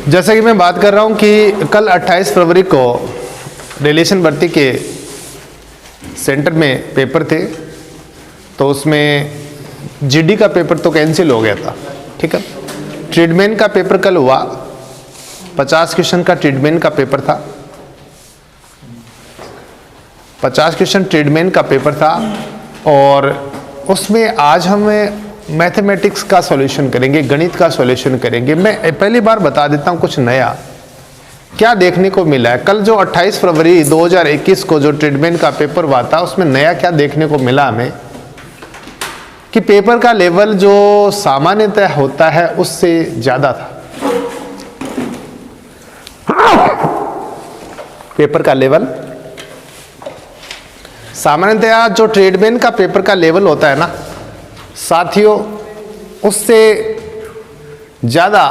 जैसा कि मैं बात कर रहा हूं कि कल 28 फरवरी को रिलेशन भर्ती के सेंटर में पेपर थे, तो उसमें जीडी का पेपर तो कैंसिल हो गया था। ठीक है, ट्रेडमैन का पेपर कल हुआ, 50 क्वेश्चन का ट्रेडमैन का पेपर था। 50 क्वेश्चन ट्रेडमैन का पेपर था और उसमें आज हमें मैथमेटिक्स का सॉल्यूशन करेंगे, गणित का सॉल्यूशन करेंगे। मैं पहली बार बता देता हूं कुछ नया क्या देखने को मिला है। कल जो 28 फरवरी 2021 को जो ट्रेडमैन का पेपर हुआ था, उसमें नया क्या देखने को मिला हमें कि पेपर का लेवल जो सामान्यतः होता है उससे ज्यादा था। पेपर का लेवल सामान्यतः जो ट्रेडमैन का पेपर का लेवल होता है ना साथियों, उससे ज्यादा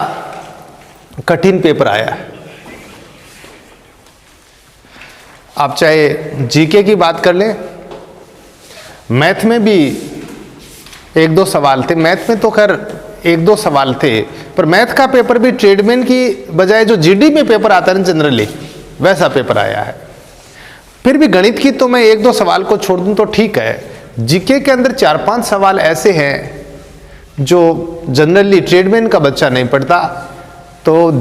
कठिन पेपर आया है। आप चाहे जीके की बात कर लें, मैथ में भी एक दो सवाल थे। मैथ में तो खैर एक दो सवाल थे, पर मैथ का पेपर भी ट्रेडमैन की बजाय जो जीडी में पेपर आता है जनरली वैसा पेपर आया है। फिर भी गणित की तो मैं एक दो सवाल को छोड़ दूं तो ठीक है। जीके के अंदर 4-5 सवाल ऐसे हैं जो जनरली ट्रेडमैन का बच्चा नहीं पढ़ता। तो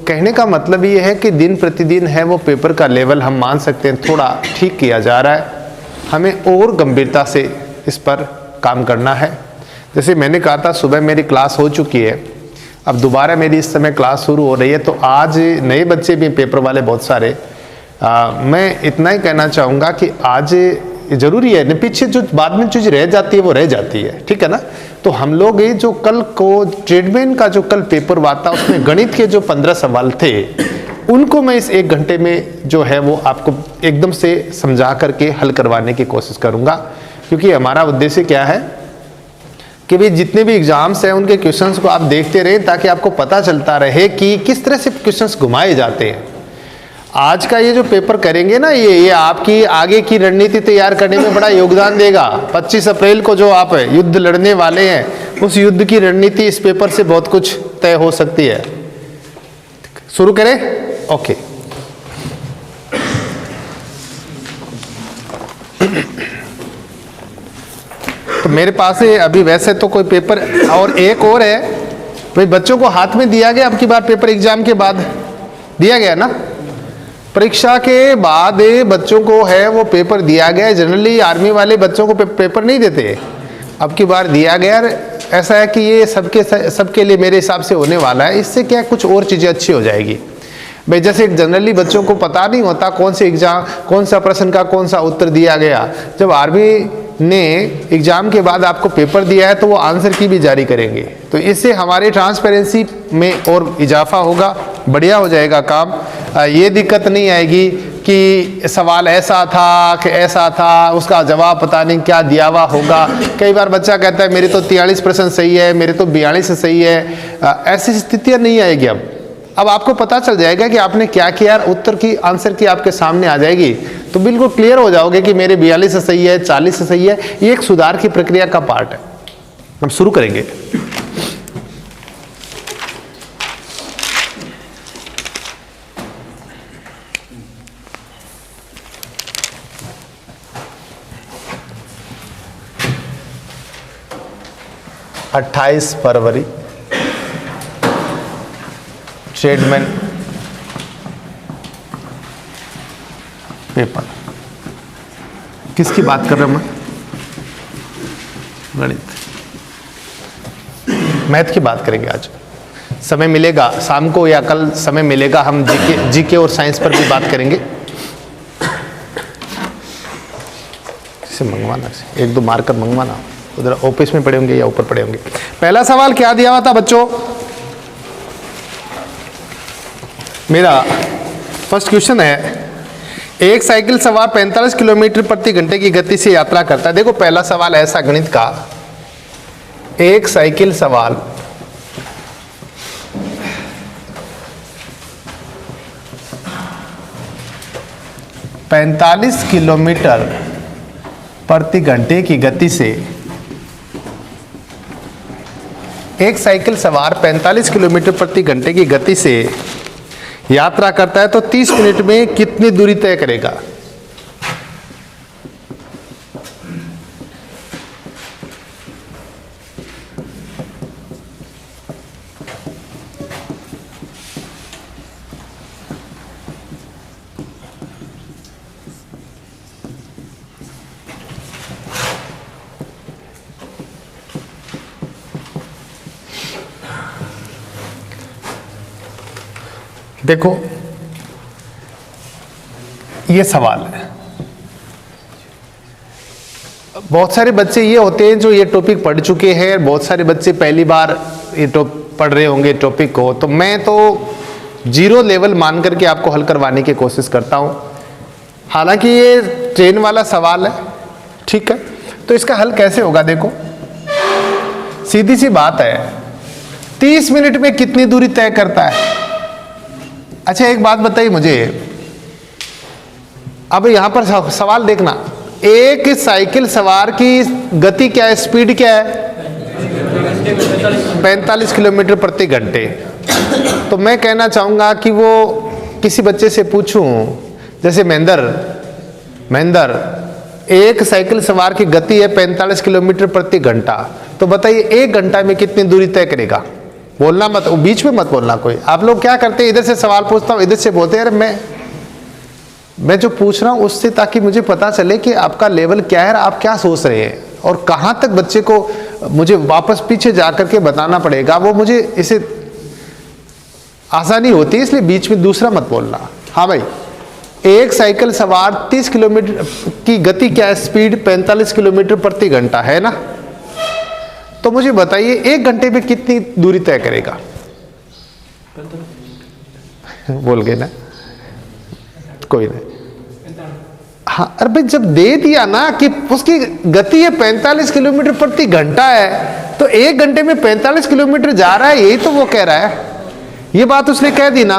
कहने का मतलब ये है कि दिन प्रतिदिन है वो पेपर का लेवल हम मान सकते हैं थोड़ा ठीक किया जा रहा है। हमें और गंभीरता से इस पर काम करना है। जैसे मैंने कहा था सुबह मेरी क्लास हो चुकी है, अब दोबारा मेरी इस समय क्लास शुरू हो रही है। तो आज नए बच्चे भी पेपर वाले बहुत सारे, मैं इतना ही कहना चाहूँगा कि आज जरूरी है, पीछे जो बाद में चीज रह जाती है वो रह जाती है। ठीक है ना। तो हम लोग ये जो कल को ट्रेडमैन का जो कल पेपर हुआ था उसमें गणित के जो 15 सवाल थे उनको मैं इस 1 घंटे में जो है वो आपको एकदम से समझा करके हल करवाने की कोशिश करूंगा। क्योंकि हमारा उद्देश्य क्या है कि भाई जितने भी एग्जाम्स हैं उनके क्वेश्चंस को आप देखते रहें ताकि आपको पता चलता रहे कि किस तरह से क्वेश्चंस घुमाए जाते हैं। आज का ये जो पेपर करेंगे ना, ये आपकी आगे की रणनीति तैयार करने में बड़ा योगदान देगा। 25 अप्रैल को जो आप युद्ध लड़ने वाले हैं उस युद्ध की रणनीति इस पेपर से बहुत कुछ तय हो सकती है। शुरू करें? ओके। तो मेरे पास है अभी वैसे तो कोई पेपर और एक और है भाई, बच्चों को हाथ में दिया गया। अब की बार पेपर एग्जाम के बाद दिया गया ना, परीक्षा के बाद बच्चों को है वो पेपर दिया गया। जनरली आर्मी वाले बच्चों को पेपर नहीं देते, अब की बार दिया गया। ऐसा है कि ये सबके लिए मेरे हिसाब से होने वाला है। इससे क्या कुछ और चीज़ें अच्छी हो जाएगी भाई। जैसे जनरली बच्चों को पता नहीं होता कौन से एग्जाम, कौन सा प्रश्न का कौन सा उत्तर दिया गया। जब आर्मी ने एग्जाम के बाद आपको पेपर दिया है तो वो आंसर की भी जारी करेंगे, तो इससे हमारे ट्रांसपेरेंसी में और इजाफा होगा, बढ़िया हो जाएगा काम। ये दिक्कत नहीं आएगी कि सवाल ऐसा था कि ऐसा था, उसका जवाब पता नहीं क्या दिया हुआ होगा। कई बार बच्चा कहता है मेरे तो 43 प्रश्न सही है, मेरे तो 42 सही है। ऐसी स्थितियां नहीं आएगी। अब आपको पता चल जाएगा कि आपने क्या किया, उत्तर की आंसर की आपके सामने आ जाएगी, तो बिल्कुल क्लियर हो जाओगे कि मेरे 42 सही है, 40 सही है। ये एक सुधार की प्रक्रिया का पार्ट है। हम शुरू करेंगे। अट्ठाईस फरवरी ट्रेडमैन पेपर। किसकी बात कर रहा हूं मैं? गणित, मैथ की बात करेंगे आज। समय मिलेगा शाम को या कल समय मिलेगा, हम जीके और साइंस पर भी बात करेंगे। इसे मंगवाना, एक दो मार्कर मंगवाना, उधर ऑफिस में पड़े होंगे या ऊपर पड़े होंगे। पहला सवाल क्या दिया हुआ था बच्चों? मेरा फर्स्ट क्वेश्चन है, एक साइकिल सवार 45 किलोमीटर प्रति घंटे की गति से यात्रा करता है। देखो पहला सवाल ऐसा गणित का, एक साइकिल सवार 45 किलोमीटर प्रति घंटे की गति से, एक साइकिल सवार 45 किलोमीटर प्रति घंटे की गति से यात्रा करता है तो 30 मिनट में कितनी दूरी तय करेगा? देखो ये सवाल है। बहुत सारे बच्चे ये होते हैं जो ये टॉपिक पढ़ चुके हैं, बहुत सारे बच्चे पहली बार ये पढ़ रहे होंगे टॉपिक को। तो मैं तो 0 लेवल मान करके आपको हल करवाने की कोशिश करता हूं। हालांकि ये ट्रेन वाला सवाल है, ठीक है। तो इसका हल कैसे होगा? देखो सीधी सी बात है, 30 मिनट में कितनी दूरी तय करता है? अच्छा एक बात बताइए मुझे, अब यहां पर सवाल देखना, एक साइकिल सवार की गति क्या है, स्पीड क्या है? 45 किलोमीटर प्रति घंटे। तो मैं कहना चाहूंगा कि वो किसी बच्चे से पूछूं, जैसे महेंद्र एक साइकिल सवार की गति है 45 किलोमीटर प्रति घंटा, तो बताइए 1 घंटा में कितनी दूरी तय करेगा? बोलना मत, बीच में मत बोलना कोई। आप लोग क्या करते हैं, इधर से सवाल पूछता हूं, इधर से बोलते हैं। अरे मैं जो पूछ रहा हूं उससे, ताकि मुझे पता चले कि आपका लेवल क्या है, आप क्या सोच रहे हैं और कहां तक बच्चे को मुझे वापस पीछे जाकर के बताना पड़ेगा, वो मुझे इसे आसानी होती है। इसलिए बीच में दूसरा मत बोलना। हाँ भाई, एक साइकिल सवार 30 किलोमीटर की गति क्या है, स्पीड 45 किलोमीटर प्रति घंटा है ना। तो मुझे बताइए 1 घंटे में कितनी दूरी तय करेगा? बोल गए ना, कोई नहीं। हाँ, अरे भाई जब दे दिया ना कि उसकी गति है 45 किलोमीटर प्रति घंटा है, तो 1 घंटे में 45 किलोमीटर जा रहा है, यही तो वो कह रहा है। ये बात उसने कह दी ना।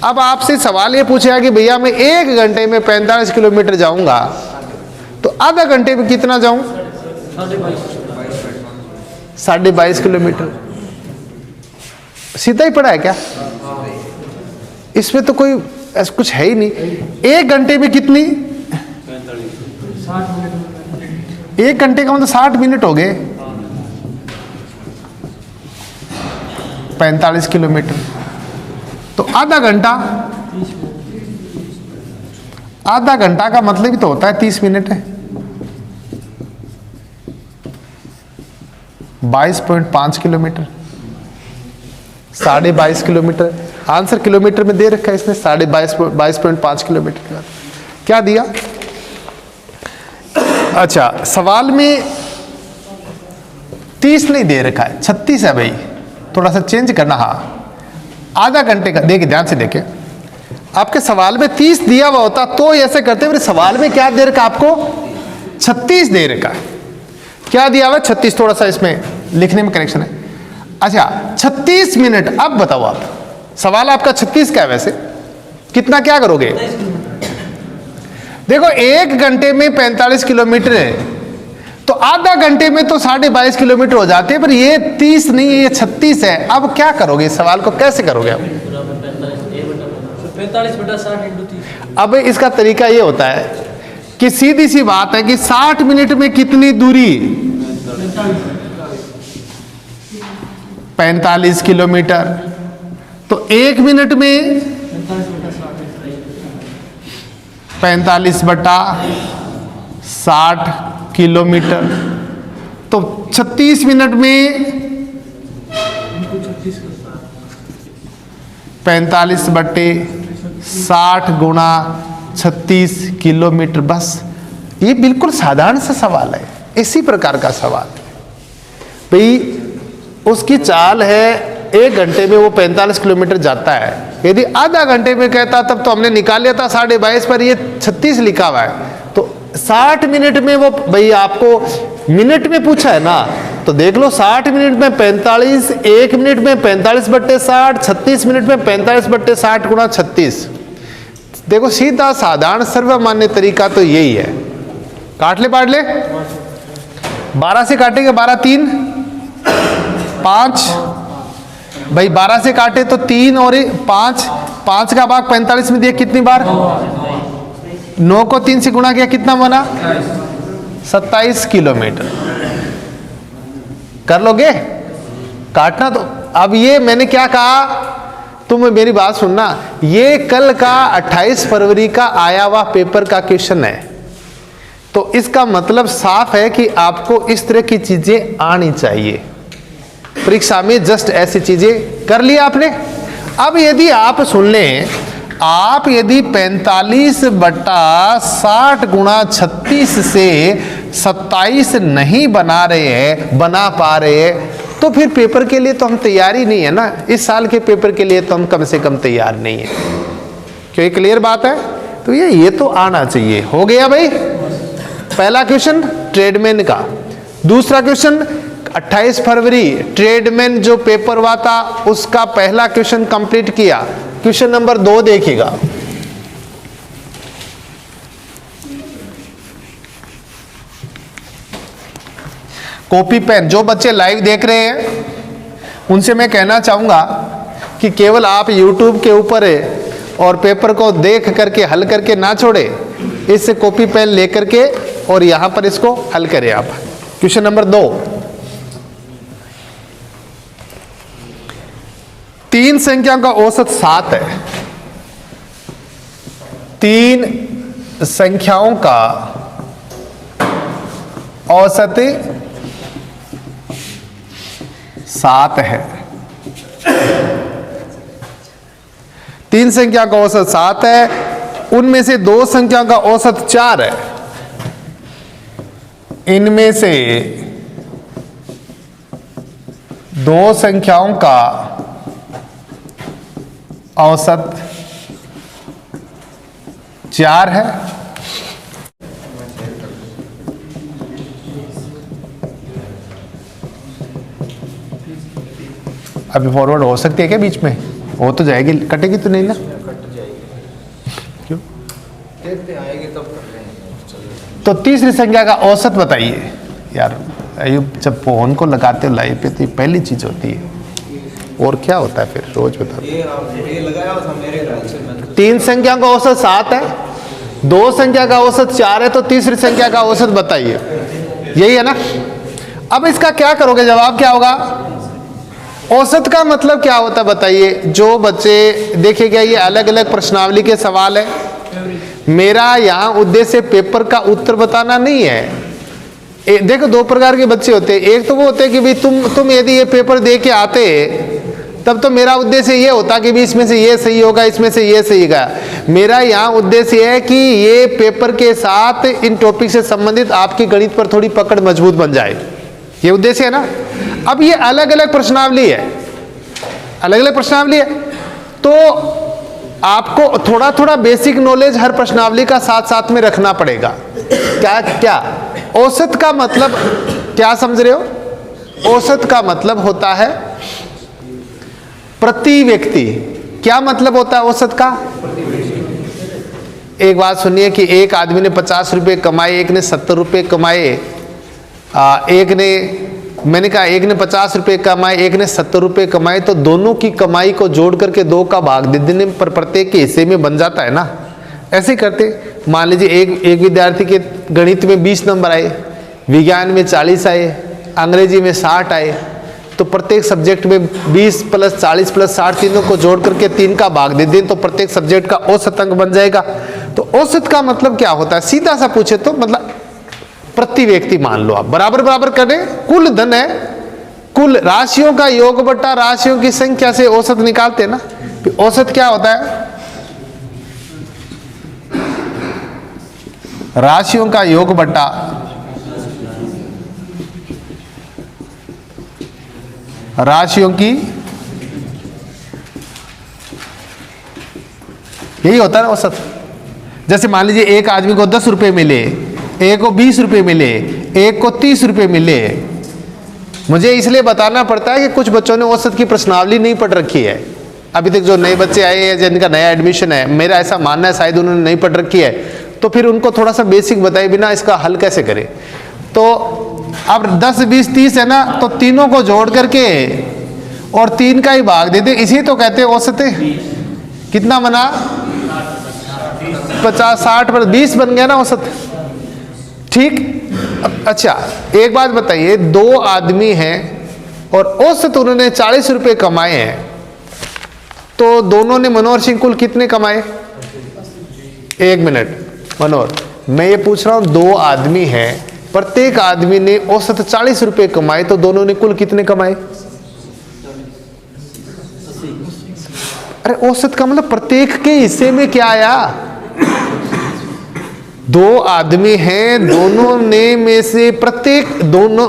अब आपसे सवाल ये पूछेगा कि भैया मैं 1 घंटे में 45 किलोमीटर जाऊंगा, तो आधा घंटे में कितना जाऊं? 22.5 किलोमीटर। सीधा ही पड़ा है क्या? इसमें तो कोई ऐसा कुछ है ही नहीं। 1 घंटे में कितनी? 1 घंटे का मतलब 60 मिनट हो गए। 45 किलोमीटर तो आधा घंटा का मतलब ही तो होता है 30 मिनट है। 22.5 किलोमीटर, 22.5 किलोमीटर। आंसर किलोमीटर में दे रखा है इसने, 22.5 किलोमीटर। क्या दिया? अच्छा सवाल में 30 नहीं दे रखा है, 36 है भाई, थोड़ा सा चेंज करना। हाँ आधा घंटे का, देखिए ध्यान से देखिए, आपके सवाल में 30 दिया हुआ होता तो ऐसे करते, मेरे सवाल में क्या दे रखा आपको? 36 दे रखा है। क्या दिया हुआ? 36। थोड़ा सा इसमें लिखने में करेक्शन है। अच्छा 36 मिनट। अब बताओ आप, सवाल आपका 36 का है, वैसे कितना क्या करोगे? देखो 1 घंटे में 45 किलोमीटर है, तो आधा घंटे में तो 22.5 किलोमीटर हो जाते हैं, पर ये 30 नहीं है, ये 36 है। अब क्या करोगे? इस सवाल को कैसे करोगे आप? 45/60 अब इसका तरीका ये होता है कि सीधी सी बात है कि 60 मिनट में कितनी दूरी? 45 किलोमीटर। तो 1 मिनट में 45/60 किलोमीटर। तो 36 मिनट में 45/60 गुणा 36 किलोमीटर। बस ये बिल्कुल साधारण सा सवाल है, इसी प्रकार का सवाल है भाई। उसकी चाल है 1 घंटे में वो 45 किलोमीटर जाता है। यदि आधा घंटे में कहता तब तो हमने निकाल लिया था 22.5, पर ये 36 लिखा हुआ है। तो 60 मिनट में वो भाई आपको मिनट में पूछा है ना, तो देख लो 60 मिनट में 45, 1 मिनट में 45/60, 36 मिनट में 45/60 गुणा 36। देखो सीधा साधारण सर्वमान्य तरीका तो यही है। काट ले, पाट ले। 12 से काटेंगे, 12 3 5 भाई 12 से काटे तो 3 और 5, 5 का भाग 45 में दिया कितनी बार? 9 को 3 से गुणा किया कितना बना? 27 किलोमीटर। कर लोगे? काटना तो अब ये मैंने क्या कहा, तुम मेरी बात सुनना, ये कल का 28 फरवरी का आया हुआ पेपर का क्वेश्चन है, तो इसका मतलब साफ है कि आपको इस तरह की चीजें आनी चाहिए परीक्षा में। जस्ट ऐसी चीजें कर लिया आपने। अब यदि आप सुन लें, आप यदि 45/60 गुणा 36 से 27 नहीं बना पा रहे हैं, तो फिर पेपर के लिए तो हम तैयार ही नहीं है ना। इस साल के पेपर के लिए तो हम कम से कम तैयार नहीं है। क्यों? ये क्लियर बात है। तो ये तो आना चाहिए। हो गया भाई पहला क्वेश्चन ट्रेडमैन का। दूसरा क्वेश्चन 28 फरवरी ट्रेडमैन जो पेपर हुआ था उसका पहला क्वेश्चन कंप्लीट किया। क्वेश्चन नंबर 2 देखिएगा। कॉपी पेन, जो बच्चे लाइव देख रहे हैं उनसे मैं कहना चाहूंगा कि केवल आप YouTube के ऊपर और पेपर को देख करके हल करके ना छोड़े, इससे कॉपी पेन लेकर के और यहां पर इसको हल करें आप। क्वेश्चन नंबर 2, 3 संख्या का औसत 7 है। 3 संख्याओं का औसत 7 है। 3 संख्या का औसत 7 है, उनमें से 2 संख्या का औसत 4 है। इनमें से 2 संख्याओं का औसत 4 है। अभी फॉरवर्ड हो सकती है क्या बीच में? हो तो जाएगी, कटेगी तो नहीं ना? क्यों? देखते आएगी तब कर लेंगे। तो तीसरी संख्या का औसत बताइए यार। अयुब जब फोन को लगाते हो लाइव पे तो ये पहली चीज होती है, और क्या होता है फिर रोज बता। ये लगाया था मेरे ख्याल से। 3 संख्या का औसत 7 है, 2 संख्या का औसत 4 है, तो तीसरी संख्या का औसत बताइए। यही है ना? अब इसका क्या करोगे, जवाब क्या होगा? औसत का मतलब क्या होता है बताइए। जो बच्चे देखिएगा, ये अलग अलग प्रश्नावली के सवाल है। मेरा यहाँ उद्देश्य पेपर का उत्तर बताना नहीं है। देखो 2 प्रकार के बच्चे होते हैं। एक तो वो होते हैं कि भाई तुम यदि ये पेपर दे के आते तब तो मेरा उद्देश्य ये होता कि भी इसमें से ये सही होगा, इसमें से ये सही होगा। मेरा यहाँ उद्देश्य है कि ये पेपर के साथ इन टॉपिक से संबंधित आपकी गणित पर थोड़ी पकड़ मजबूत बन जाए, ये उद्देश्य है ना। अब ये अलग अलग प्रश्नावली है, अलग अलग प्रश्नावली है, तो आपको थोड़ा थोड़ा बेसिक नॉलेज हर प्रश्नावली का साथ साथ में रखना पड़ेगा। क्या औसत का मतलब क्या समझ रहे हो? औसत का मतलब होता है प्रति व्यक्ति। क्या मतलब होता है औसत का? एक बात सुनिए कि एक आदमी ने 50 रुपये कमाए, एक ने 70 रुपये कमाए, एक ने, मैंने कहा एक ने 50 रुपये कमाए, एक ने 70 रुपये कमाए, तो दोनों की कमाई को जोड़ करके 2 का भाग दे देने पर प्रत्येक के हिस्से में बन जाता है ना। ऐसे ही करते। मान लीजिए एक विद्यार्थी के गणित में 20 नंबर आए, विज्ञान में 40 आए, अंग्रेजी में 60 आए, तो प्रत्येक सब्जेक्ट में 20 + 40 + 60 तीनों को जोड़ करके 3 का भाग दे दें तो प्रत्येक सब्जेक्ट का औसत अंक बन जाएगा। तो औसत का मतलब क्या होता है? सीधा सा पूछे तो मतलब प्रति व्यक्ति मान लो आप, बराबर बराबर करें। कुल धन है, कुल राशियों का योग बट्टा राशियों की संख्या से औसत निकालते हैं ना। औसत क्या होता है? राशियों का योग बट्टा राशियों की, यही होता है ना औसत। जैसे मान लीजिए एक आदमी को 10 रुपये मिले, एक को 20 रुपये मिले, एक को 30 रुपये मिले। मुझे इसलिए बताना पड़ता है कि कुछ बच्चों ने औसत की प्रश्नावली नहीं पढ़ रखी है। अभी तक जो नए बच्चे आए हैं, जिनका नया एडमिशन है, मेरा ऐसा मानना है शायद उन्होंने नहीं पढ़ रखी है, तो फिर उनको थोड़ा सा बेसिक बताए बिना इसका हल कैसे करें। तो अब 10, 20, 30 है ना, तो तीनों को जोड़ करके और 3 का ही भाग दे दे, इसी तो कहते हैं औसत। कितना बना? 50, 60 पर 20 बन गया ना औसत। ठीक। अच्छा एक बात बताइए, 2 आदमी हैं और औसत उन्होंने 40 रुपए कमाए हैं, तो दोनों ने, मनोहर सिंह कुल कितने कमाए? 1 मिनट मनोहर, मैं ये पूछ रहा हूं 2 आदमी हैं, प्रत्येक आदमी ने औसत 40 रुपए कमाए, तो दोनों ने कुल कितने कमाए? अरे औसत का मतलब प्रत्येक के हिस्से में क्या आया? 2 आदमी हैं, दोनों ने में से प्रत्येक, दोनों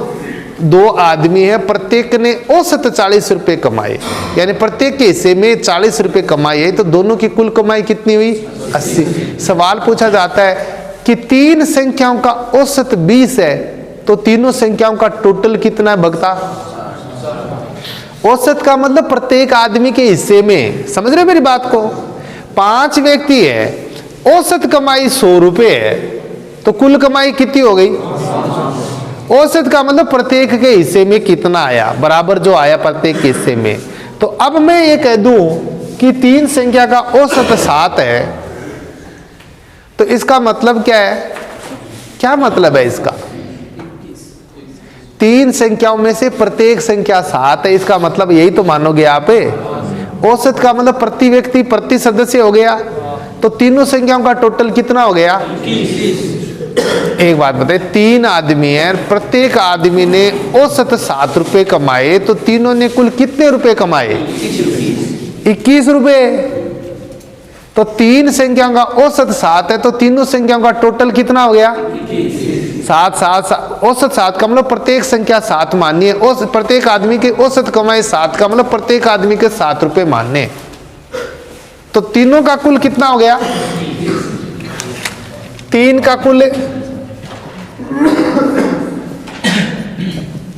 2 आदमी हैं, प्रत्येक ने औसत 40 रुपए कमाए, यानी प्रत्येक के हिस्से में 40 रुपए कमाए, तो दोनों की कुल कमाई कितनी हुई? 80। सवाल पूछा जाता है कि 3 संख्याओं का औसत 20 है, तो तीनों संख्याओं का टोटल कितना है भगता? औसत का मतलब प्रत्येक आदमी के हिस्से में, समझ रहे मेरी बात को? 5 व्यक्ति है, औसत कमाई 100 रुपए है, तो कुल कमाई कितनी हो गई? औसत का मतलब प्रत्येक के हिस्से में कितना आया, बराबर जो आया प्रत्येक के हिस्से में। तो अब मैं ये कह दूं कि 3 संख्या का औसत 7 है, तो इसका मतलब क्या है? क्या मतलब है इसका? 3 संख्याओं में से प्रत्येक संख्या 7 है, इसका मतलब यही तो मानोगे आप। औसत का मतलब प्रति व्यक्ति, प्रति सदस्य हो गया, तो तीनों संख्याओं का टोटल कितना हो गया? एक बात बताइए, 3 आदमी हैं, प्रत्येक आदमी ने औसत 7 रुपए कमाए, तो तीनों ने कुल कितने रुपए कमाए? 21 रुपए। तो 3 संख्याओं का औसत 7 है, तो तीनों संख्याओं का टोटल कितना हो गया? 7 7। औसत 7 का मतलब प्रत्येक संख्या 7 माननी है, प्रत्येक आदमी के औसत कमाई 7 का मतलब प्रत्येक आदमी के 7 रुपए मानने, तो तीनों का कुल कितना हो गया? 3 का कुल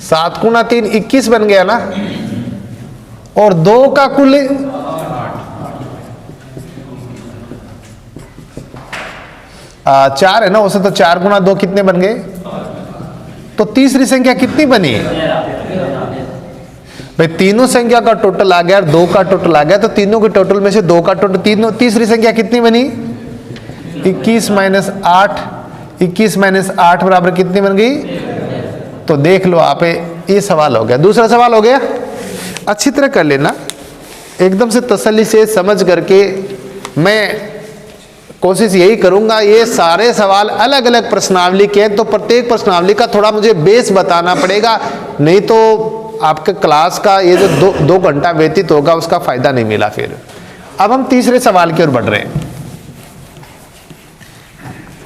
7 गुना 3 21 बन गया ना, और 2 का कुल 4 है ना औसत, तो 4 गुना 2 कितने बन गए? तो तीसरी संख्या कितनी बनी? भाई तीनों संख्या का टोटल आ गया, 2 का टोटल आ गया, तो तीनों के टोटल में से 2 का टोटल, तीसरी संख्या कितनी बनी? 21 माइनस 8। 21 माइनस 8 बराबर कितनी बन गई? तो देख लो आप, ये सवाल हो गया। दूसरा सवाल हो गया, अच्छी तरह कर लेना, एकदम से तसल्ली से समझ करके। मैं कोशिश यही करूंगा, ये सारे सवाल अलग अलग प्रश्नावली के हैं, तो प्रत्येक प्रश्नावली का थोड़ा मुझे बेस बताना पड़ेगा, नहीं तो आपके क्लास का ये जो 2 घंटा व्यतीत होगा उसका फायदा नहीं मिला फिर। अब हम तीसरे सवाल की ओर बढ़ रहे हैं।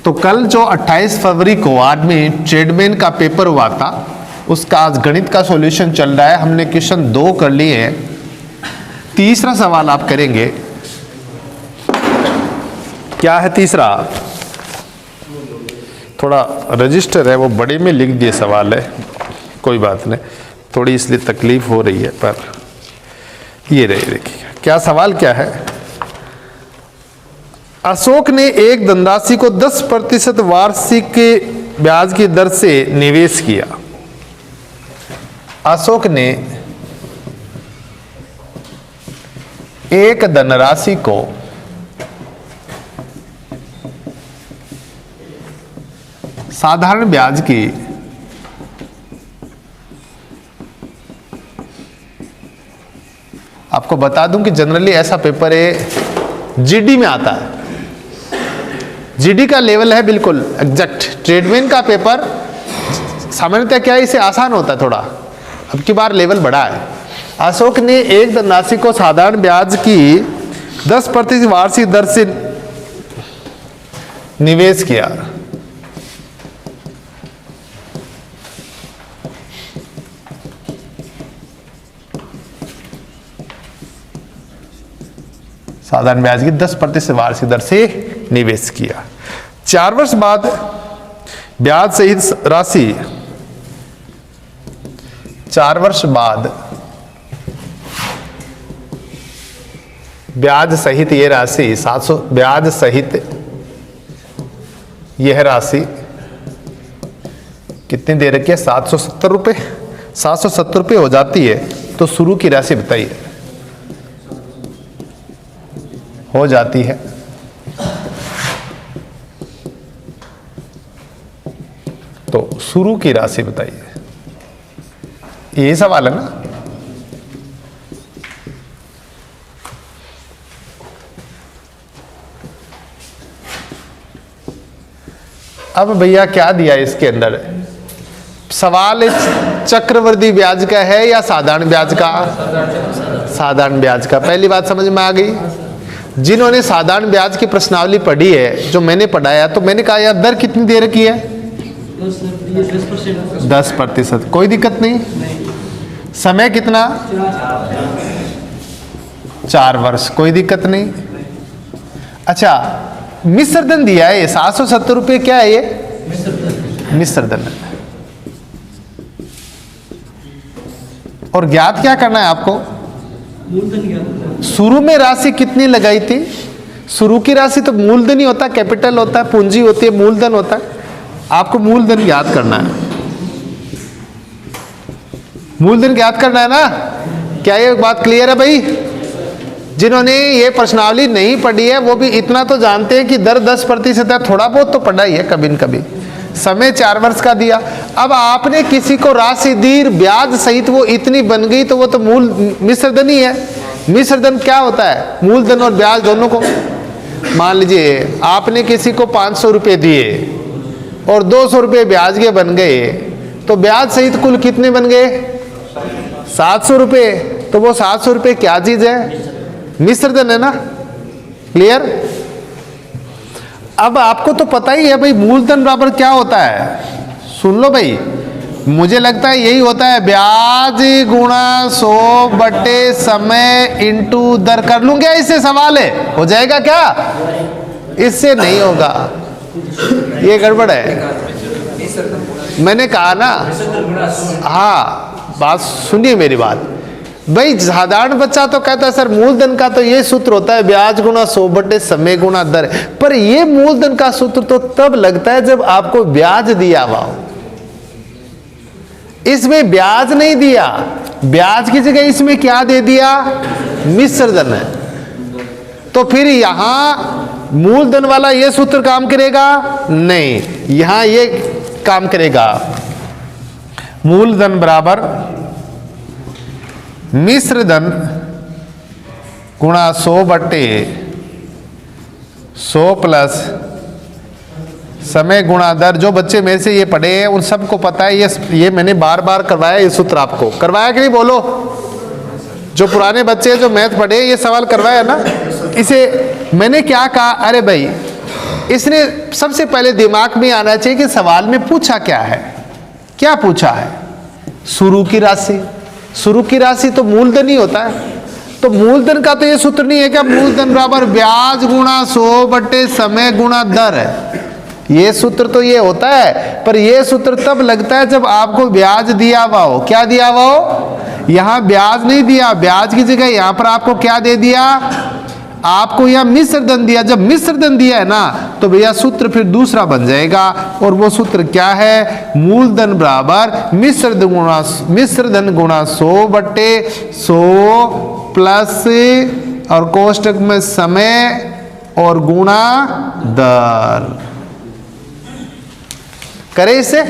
तो कल जो 28 फरवरी को आर्मी ट्रेडमैन का पेपर हुआ था, उसका आज गणित का सॉल्यूशन चल रहा है। हमने क्वेश्चन 2 कर लिए हैं, तीसरा सवाल आप करेंगे। क्या है तीसरा? थोड़ा रजिस्टर है वो बड़े में लिख दिए सवाल है, कोई बात नहीं, थोड़ी इसलिए तकलीफ हो रही है, पर ये रही। देखिए क्या सवाल क्या है। अशोक ने एक धनराशि को 10% वार्षिक ब्याज की दर से निवेश किया। अशोक ने एक धनराशि को साधारण ब्याज की आपको बता दूं कि जनरली ऐसा पेपर है जीडी में आता है, जीडी का लेवल है बिल्कुल एग्जैक्ट। ट्रेडमैन का पेपर सामान्यतः क्या है, इसे आसान होता है थोड़ा, अब की बार लेवल बढ़ा है। अशोक ने एक धनराशि को साधारण ब्याज की 10% वार्षिक दर से निवेश किया। साधारण ब्याज की 10% वार्षिक दर से निवेश किया। 4 वर्ष बाद ब्याज सहित राशि, 4 वर्ष बाद ब्याज सहित ये राशि 700, ब्याज सहित यह राशि कितनी दे रखी है? 770 रुपये। 770 रुपये हो जाती है। तो शुरू की राशि बताइए। हो जाती है। तो शुरू की राशि बताइए, यही सवाल है ना। अब भैया क्या दिया इसके अंदर? सवाल चक्रवृद्धि ब्याज का है या साधारण ब्याज का? साधारण ब्याज का। पहली बात समझ में आ गई। जिन्होंने साधारण ब्याज की प्रश्नावली पढ़ी है, जो मैंने पढ़ाया, तो मैंने कहा यार दर कितनी दे रखी है? 10%। कोई दिक्कत नहीं। समय कितना? 4 वर्ष। कोई दिक्कत नहीं। अच्छा, मिश्र धन दिया है 770 रुपये। क्या है ये? मिश्र धन। और ज्ञात क्या करना है आपको? शुरू में राशि कितनी लगाई थी? शुरू की राशि तो मूलधन ही होता है, कैपिटल होता है, पूंजी होती है, मूलधन होता है। आपको मूलधन ज्ञात करना है। मूलधन ज्ञात करना है ना। क्या ये बात क्लियर है भाई? जिन्होंने ये प्रश्नावली नहीं पढ़ी है वो भी इतना तो जानते हैं कि दर 10% है। थोड़ा बहुत तो पढ़ा ही है कभी न कभी। समय 4 वर्ष का दिया। अब आपने किसी को राशि दी ब्याज सहित, वो इतनी बन गई, तो वो तो मिश्र धन ही है। मिश्र धन क्या होता है? मूलधन और ब्याज दोनों को। मान लीजिए आपने किसी को 500 रुपये दिए और 200 रुपये ब्याज के बन गए, तो ब्याज सहित कुल कितने बन गए? 700 रुपये। तो वो 700 रुपये क्या चीज है? मिश्र धन है ना। क्लियर? अब आपको तो पता ही है भाई मूलधन बराबर क्या होता है। सुन लो भाई, मुझे लगता है यही होता है, ब्याज गुणा 100 बटे समय इंटू दर। कर लूं क्या? इससे सवाल है, हो जाएगा क्या? इससे नहीं होगा, ये गड़बड़ है। मैंने कहा ना, हाँ बात सुनिए मेरी बात भाई। साधारण बच्चा तो कहता है सर मूलधन का तो ये सूत्र होता है, ब्याज गुणा 100 बटे समय गुणा दर। पर ये मूलधन का सूत्र तो तब लगता है जब आपको ब्याज दिया हुआ हो। इसमें ब्याज नहीं दिया, ब्याज की जगह इसमें क्या दे दिया? मिश्र धन है। तो फिर यहां मूलधन वाला ये सूत्र काम करेगा? नहीं, यहां ये काम करेगा। मूलधन बराबर मिश्र धन गुणा 100 बटे 100 प्लस समय गुणा दर। जो बच्चे मेरे से ये पढ़े हैं उन सबको पता है, ये मैंने बार बार करवाया। ये सूत्र आपको करवाया कि नहीं? बोलो। जो पुराने बच्चे हैं जो मैथ पढ़े, ये सवाल करवाया ना। इसे मैंने क्या कहा? अरे भाई, इसने सबसे पहले दिमाग में आना चाहिए कि सवाल में पूछा क्या है। क्या पूछा है? शुरू की राशि। शुरू की राशि तो मूलधन ही होता है। तो मूलधन का तो ये सूत्र नहीं है क्या? मूलधन बराबर ब्याज गुणा 100 बटे समय गुणा दर है। ये सूत्र तो ये होता है, पर ये सूत्र तब लगता है जब आपको ब्याज दिया हुआ हो। क्या दिया हुआ हो? यहां ब्याज नहीं दिया, ब्याज की जगह यहां पर आपको क्या दे दिया? आपको यहां मिश्र धन दिया। जब मिश्र धन दिया है ना, तो भैया सूत्र फिर दूसरा बन जाएगा। और वो सूत्र क्या है? मूलधन बराबर मिश्र धन गुणा 100 बटे 100 प्लस और कोष्टक में समय और गुणा दर। करें इसे?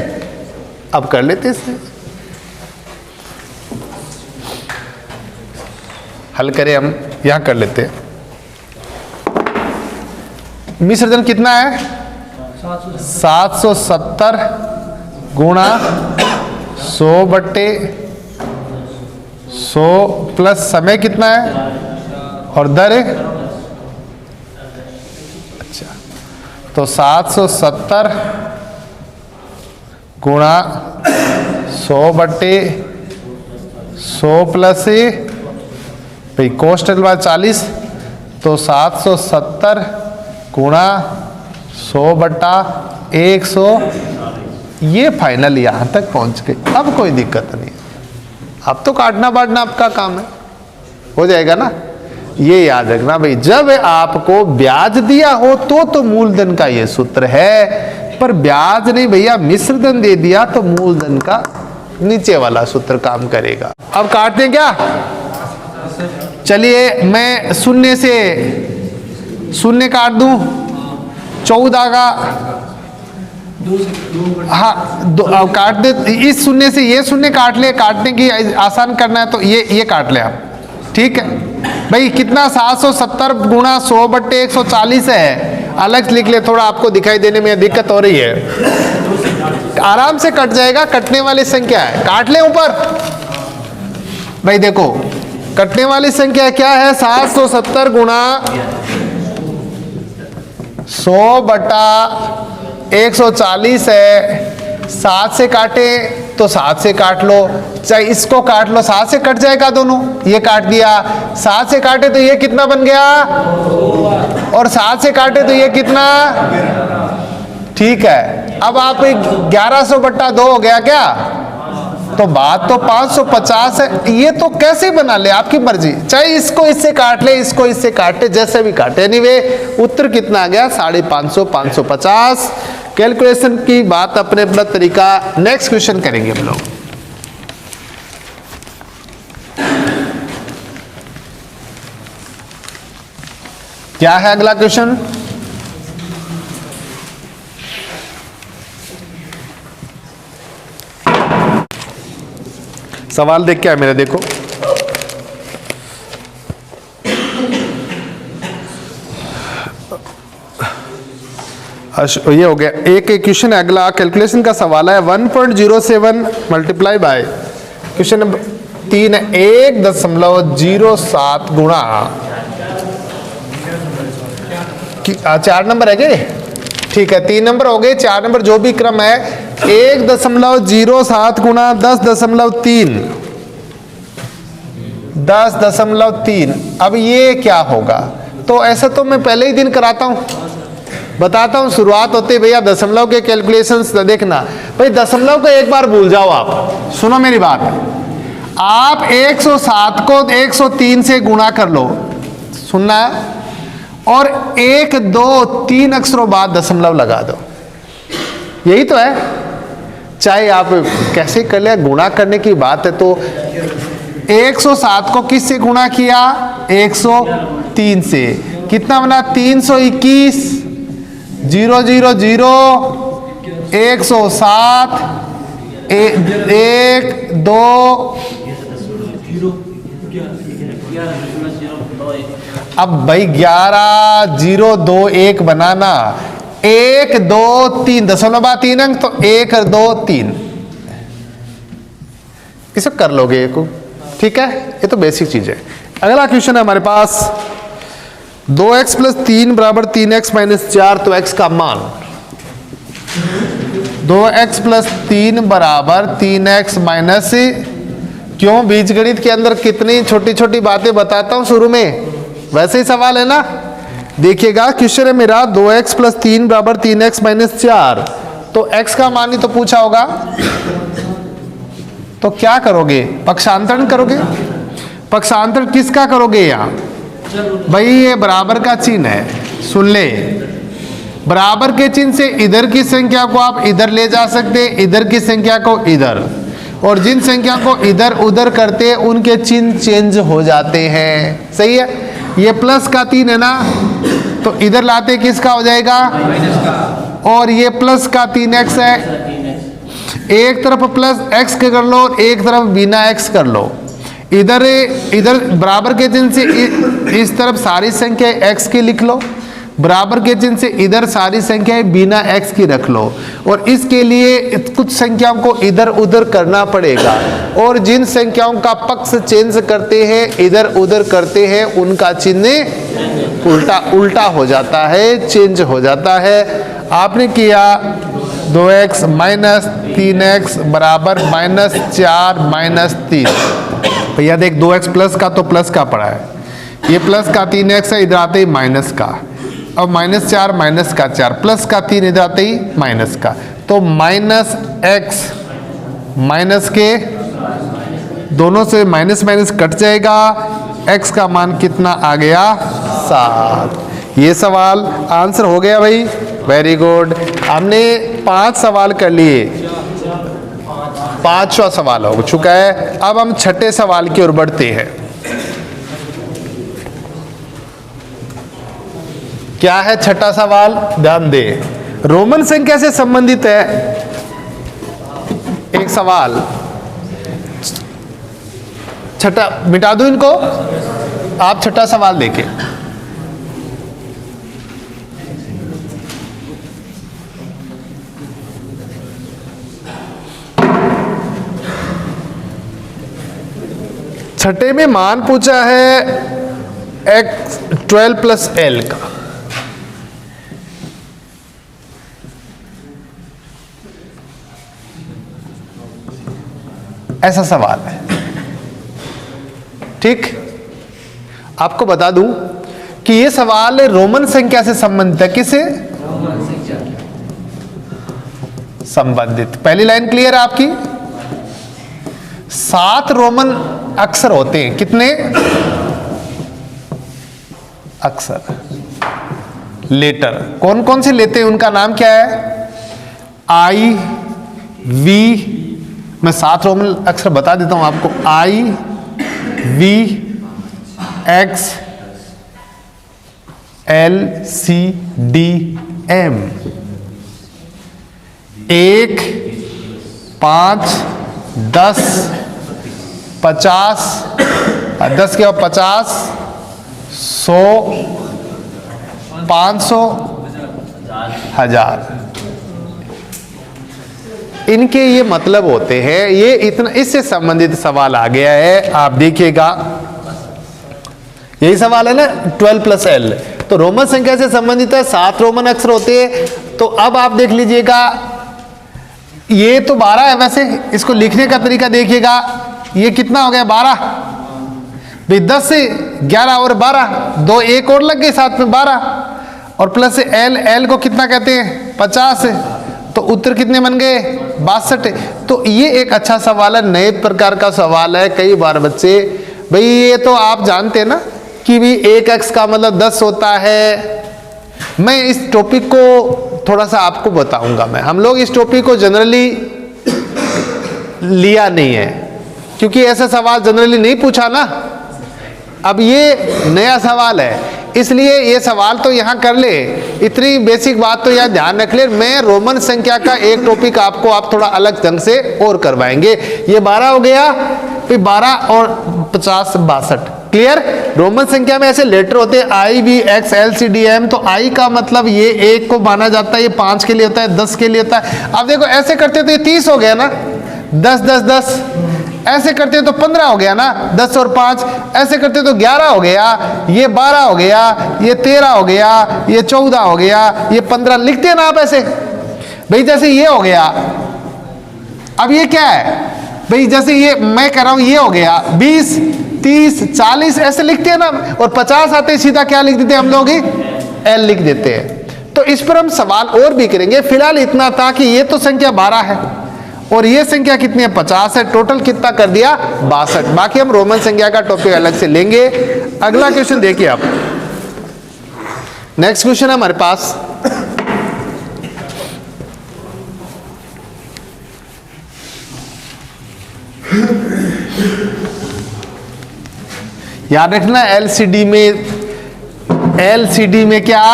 अब कर लेते इसे, हल करें हम। यहां कर लेते हैं। मिश्र धन कितना है? 770 गुणा 100 बटे 100 प्लस समय कितना है और दर है? अच्छा, तो 770 गुणा 100 बटे 100 प्लस भाई कोष्टक बाद 40, तो 770 गुणा 100 बटा 100। ये फाइनल यहां तक पहुंच गए। अब कोई दिक्कत नहीं, अब तो काटना बांटना आपका काम है, हो जाएगा ना। ये याद रखना भाई, जब आपको ब्याज दिया हो तो मूलधन का ये सूत्र है, पर ब्याज नहीं भैया मिश्र धन दे दिया तो मूलधन का नीचे वाला सूत्र काम करेगा। अब काटते हैं क्या? चलिए मैं शून्य से शून्य काट दूं, 14 का, हाँ अब काट दे। इस शून्य से ये शून्य काट ले, काटने की आसान करना है तो ये काट ले आप, ठीक है भाई। कितना 770 गुणा 100/140 है, अलग लिख ले, थोड़ा आपको दिखाई देने में दिक्कत हो रही है। आराम से कट जाएगा, कटने वाली संख्या है, काट ले ऊपर भाई। देखो कटने वाली संख्या क्या है? 770 गुणा 100/140 है। 7 से काटे तो 7 से काट लो, चाहे इसको काट लो, 7 से कट जाएगा दोनों, ये काट दिया। 7 से काटे तो ये कितना बन गया, और 7 से काटे तो ये कितना, ठीक है। अब आप 1100/2 हो गया क्या? तो बात तो 550 है। ये तो कैसे बना ले, आपकी मर्जी, चाहे इसको इससे काट ले, इसको इससे काटे, जैसे भी काटे। एनीवे उत्तर कितना आ गया? 550, 550। कैलकुलेशन की बात अपने अपना तरीका। नेक्स्ट क्वेश्चन करेंगे हम लोग। क्या है अगला क्वेश्चन? सवाल देख क्या है मेरा, देखो ये हो गया। एक क्वेश्चन है अगला, कैलकुलेशन का सवाल है। 1.07 मल्टीप्लाई बाय क्वेश्चन नंबर 3 है 1.07 गुणा 4 नंबर है क्या? ठीक है 3 नंबर हो गए, 4 नंबर जो भी क्रम है 1.07 गुणा 10.3 10.3। अब ये क्या होगा? तो ऐसा तो मैं पहले ही दिन कराता हूं, बताता हूं। शुरुआत होते भैया दशमलव के कैलकुलेशंस देखना भाई। दशमलव को एक बार भूल जाओ आप, सुनो मेरी बात। आप 107 को 103 से गुणा कर लो, सुनना है, और 1, 2, 3 अक्षरों बाद दशमलव लगा दो। यही तो है, चाहे आप कैसे कर ले, गुणा करने की बात है। तो 107 को किस से गुणा किया? 103 से। कितना बना? 321 0 0 0 107 1 2 अब भाई 11 0 2 1 बनाना, 1 2 3 दशमलव बाद 3 अंक, तो 1 2 3 इसे कर लोगे एक, ठीक है। ये तो बेसिक चीज है। अगला क्वेश्चन है हमारे पास 2x + 3 = 3x - 4। तो x का मान 2x + 3 = 3x - क्यों? बीजगणित के अंदर कितनी छोटी छोटी बातें बताता हूं शुरू में, वैसे ही सवाल है ना। देखिएगा क्वेश्चन है मेरा 2x + 3 = 3x - 4। तो x का मान ही तो पूछा होगा, तो क्या करोगे? पक्षांतरण करोगे। पक्षांतरण किसका करोगे? यहां भाई ये बराबर का चिन्ह है, सुन ले। बराबर के चिन्ह से इधर की संख्या को आप इधर ले जा सकते, इधर की संख्या को इधर, और जिन संख्या को इधर उधर करते हैं उनके चिन्ह चेंज हो जाते हैं। सही है। ये प्लस का 3 है ना, तो इधर लाते किसका हो जाएगा? और ये प्लस का 3x है, एक तरफ प्लस x कर लो और एक तरफ बिना x कर लो। इधर इधर बराबर के चिन्ह से इस तरफ सारी संख्या x की लिख लो, बराबर के चिन्ह से इधर सारी संख्याएं बिना x की रख लो। और इसके लिए कुछ संख्याओं को इधर उधर करना पड़ेगा, और जिन संख्याओं का पक्ष चेंज करते हैं, इधर उधर करते हैं, उनका चिन्ह उल्टा हो जाता है, चेंज हो जाता है। आपने किया 2x - 3x = -4 - 3। भैया देख 2x प्लस का तो प्लस का पड़ा है, ये प्लस का 3x है, इधर आते ही माइनस का, अब -4 -4 प्लस का 3 इधर आते ही माइनस का, तो -x माइनस के दोनों से माइनस माइनस कट जाएगा। x का मान कितना आ गया? 7। ये सवाल आंसर हो गया भाई, वेरी गुड। हमने 5 सवाल कर लिए, 5वां सवाल हो चुका है। अब हम छठे सवाल की ओर बढ़ते हैं। क्या है छठा सवाल? ध्यान दे, रोमन संख्या से संबंधित है एक सवाल। छठा मिटा दूं इनको, आप छठा सवाल देखें। छठे में मान पूछा है x 12 प्लस एल का। ऐसा सवाल है, ठीक। आपको बता दूं कि यह सवाल रोमन संख्या से संबंधित है। किससे संबंधित? पहली लाइन क्लियर है आपकी? 7 रोमन अक्षर होते हैं। कितने अक्षर? लेटर। कौन कौन से लेते हैं, उनका नाम क्या है? I, V. मैं 7 रोमन अक्षर बता देता हूं आपको। I, V, X, L, C, D, M. 1, 5, 10, 50, 10 के बाद 50, 100, 500, 1000। इनके ये मतलब होते हैं। ये इतना, इससे संबंधित सवाल आ गया है, आप देखिएगा। यही सवाल है ना, 12 प्लस एल। तो रोमन संख्या से संबंधित है, 7 रोमन अक्षर होते हैं। तो अब आप देख लीजिएगा, ये तो 12 है। वैसे इसको लिखने का तरीका देखिएगा, ये कितना हो गया? 12 भाई। 10 से 11 और 12, 2 एक और लग गए साथ में 12, और प्लस एल। एल को कितना कहते हैं? 50। तो उत्तर कितने बन गए? 62। तो ये एक अच्छा सवाल है, नए प्रकार का सवाल है। कई बार बच्चे, भाई ये तो आप जानते हैं ना कि भी 1x का मतलब 10 होता है। मैं इस टॉपिक को थोड़ा सा आपको बताऊंगा। हम लोग इस टॉपिक को जनरली लिया नहीं है, क्योंकि ऐसा सवाल जनरली नहीं पूछा ना। अब ये नया सवाल है, इसलिए ये सवाल तो यहाँ कर ले। इतनी बेसिक बात तो यहाँ ध्यान रख ले। मैं रोमन संख्या का एक टॉपिक आपको आप थोड़ा अलग ढंग से और करवाएंगे। ये 12 हो गया, फिर 12 और 50, 62। क्लियर? रोमन संख्या में ऐसे लेटर होते हैं, I, V, X, L, C, D, M. तो आई का मतलब ये 1 को माना जाता है, ये 5 के लिए होता है, 10 के लिए होता है। अब देखो ऐसे करते तो ये 30 हो गया ना, 10, 10, 10। ऐसे करते तो 15 हो गया ना, 10 और 5। ऐसे करते तो 11 हो गया, ये 12 हो गया, ये 13 हो गया, ये 14 हो गया, ये 15। लिखते हैं ना आप ऐसे भाई। जैसे ये हो गया, अब ये क्या है भाई? जैसे ये मैं कह रहा हूं, ये हो गया 20, 30, 40, ऐसे लिखते हैं ना। और 50 आते सीधा क्या लिख देते हैं हम लोग? एल लिख देते हैं। तो इस पर हम सवाल और भी करेंगे। फिलहाल इतना था कि ये तो संख्या 12 है और ये संख्या कितनी है? 50 है। टोटल कितना कर दिया? 62। बाकी हम रोमन संख्या का टॉपिक अलग से लेंगे। अगला क्वेश्चन देखिए आप। नेक्स्ट क्वेश्चन है हमारे पास, याद रखना एलसीडी में क्या?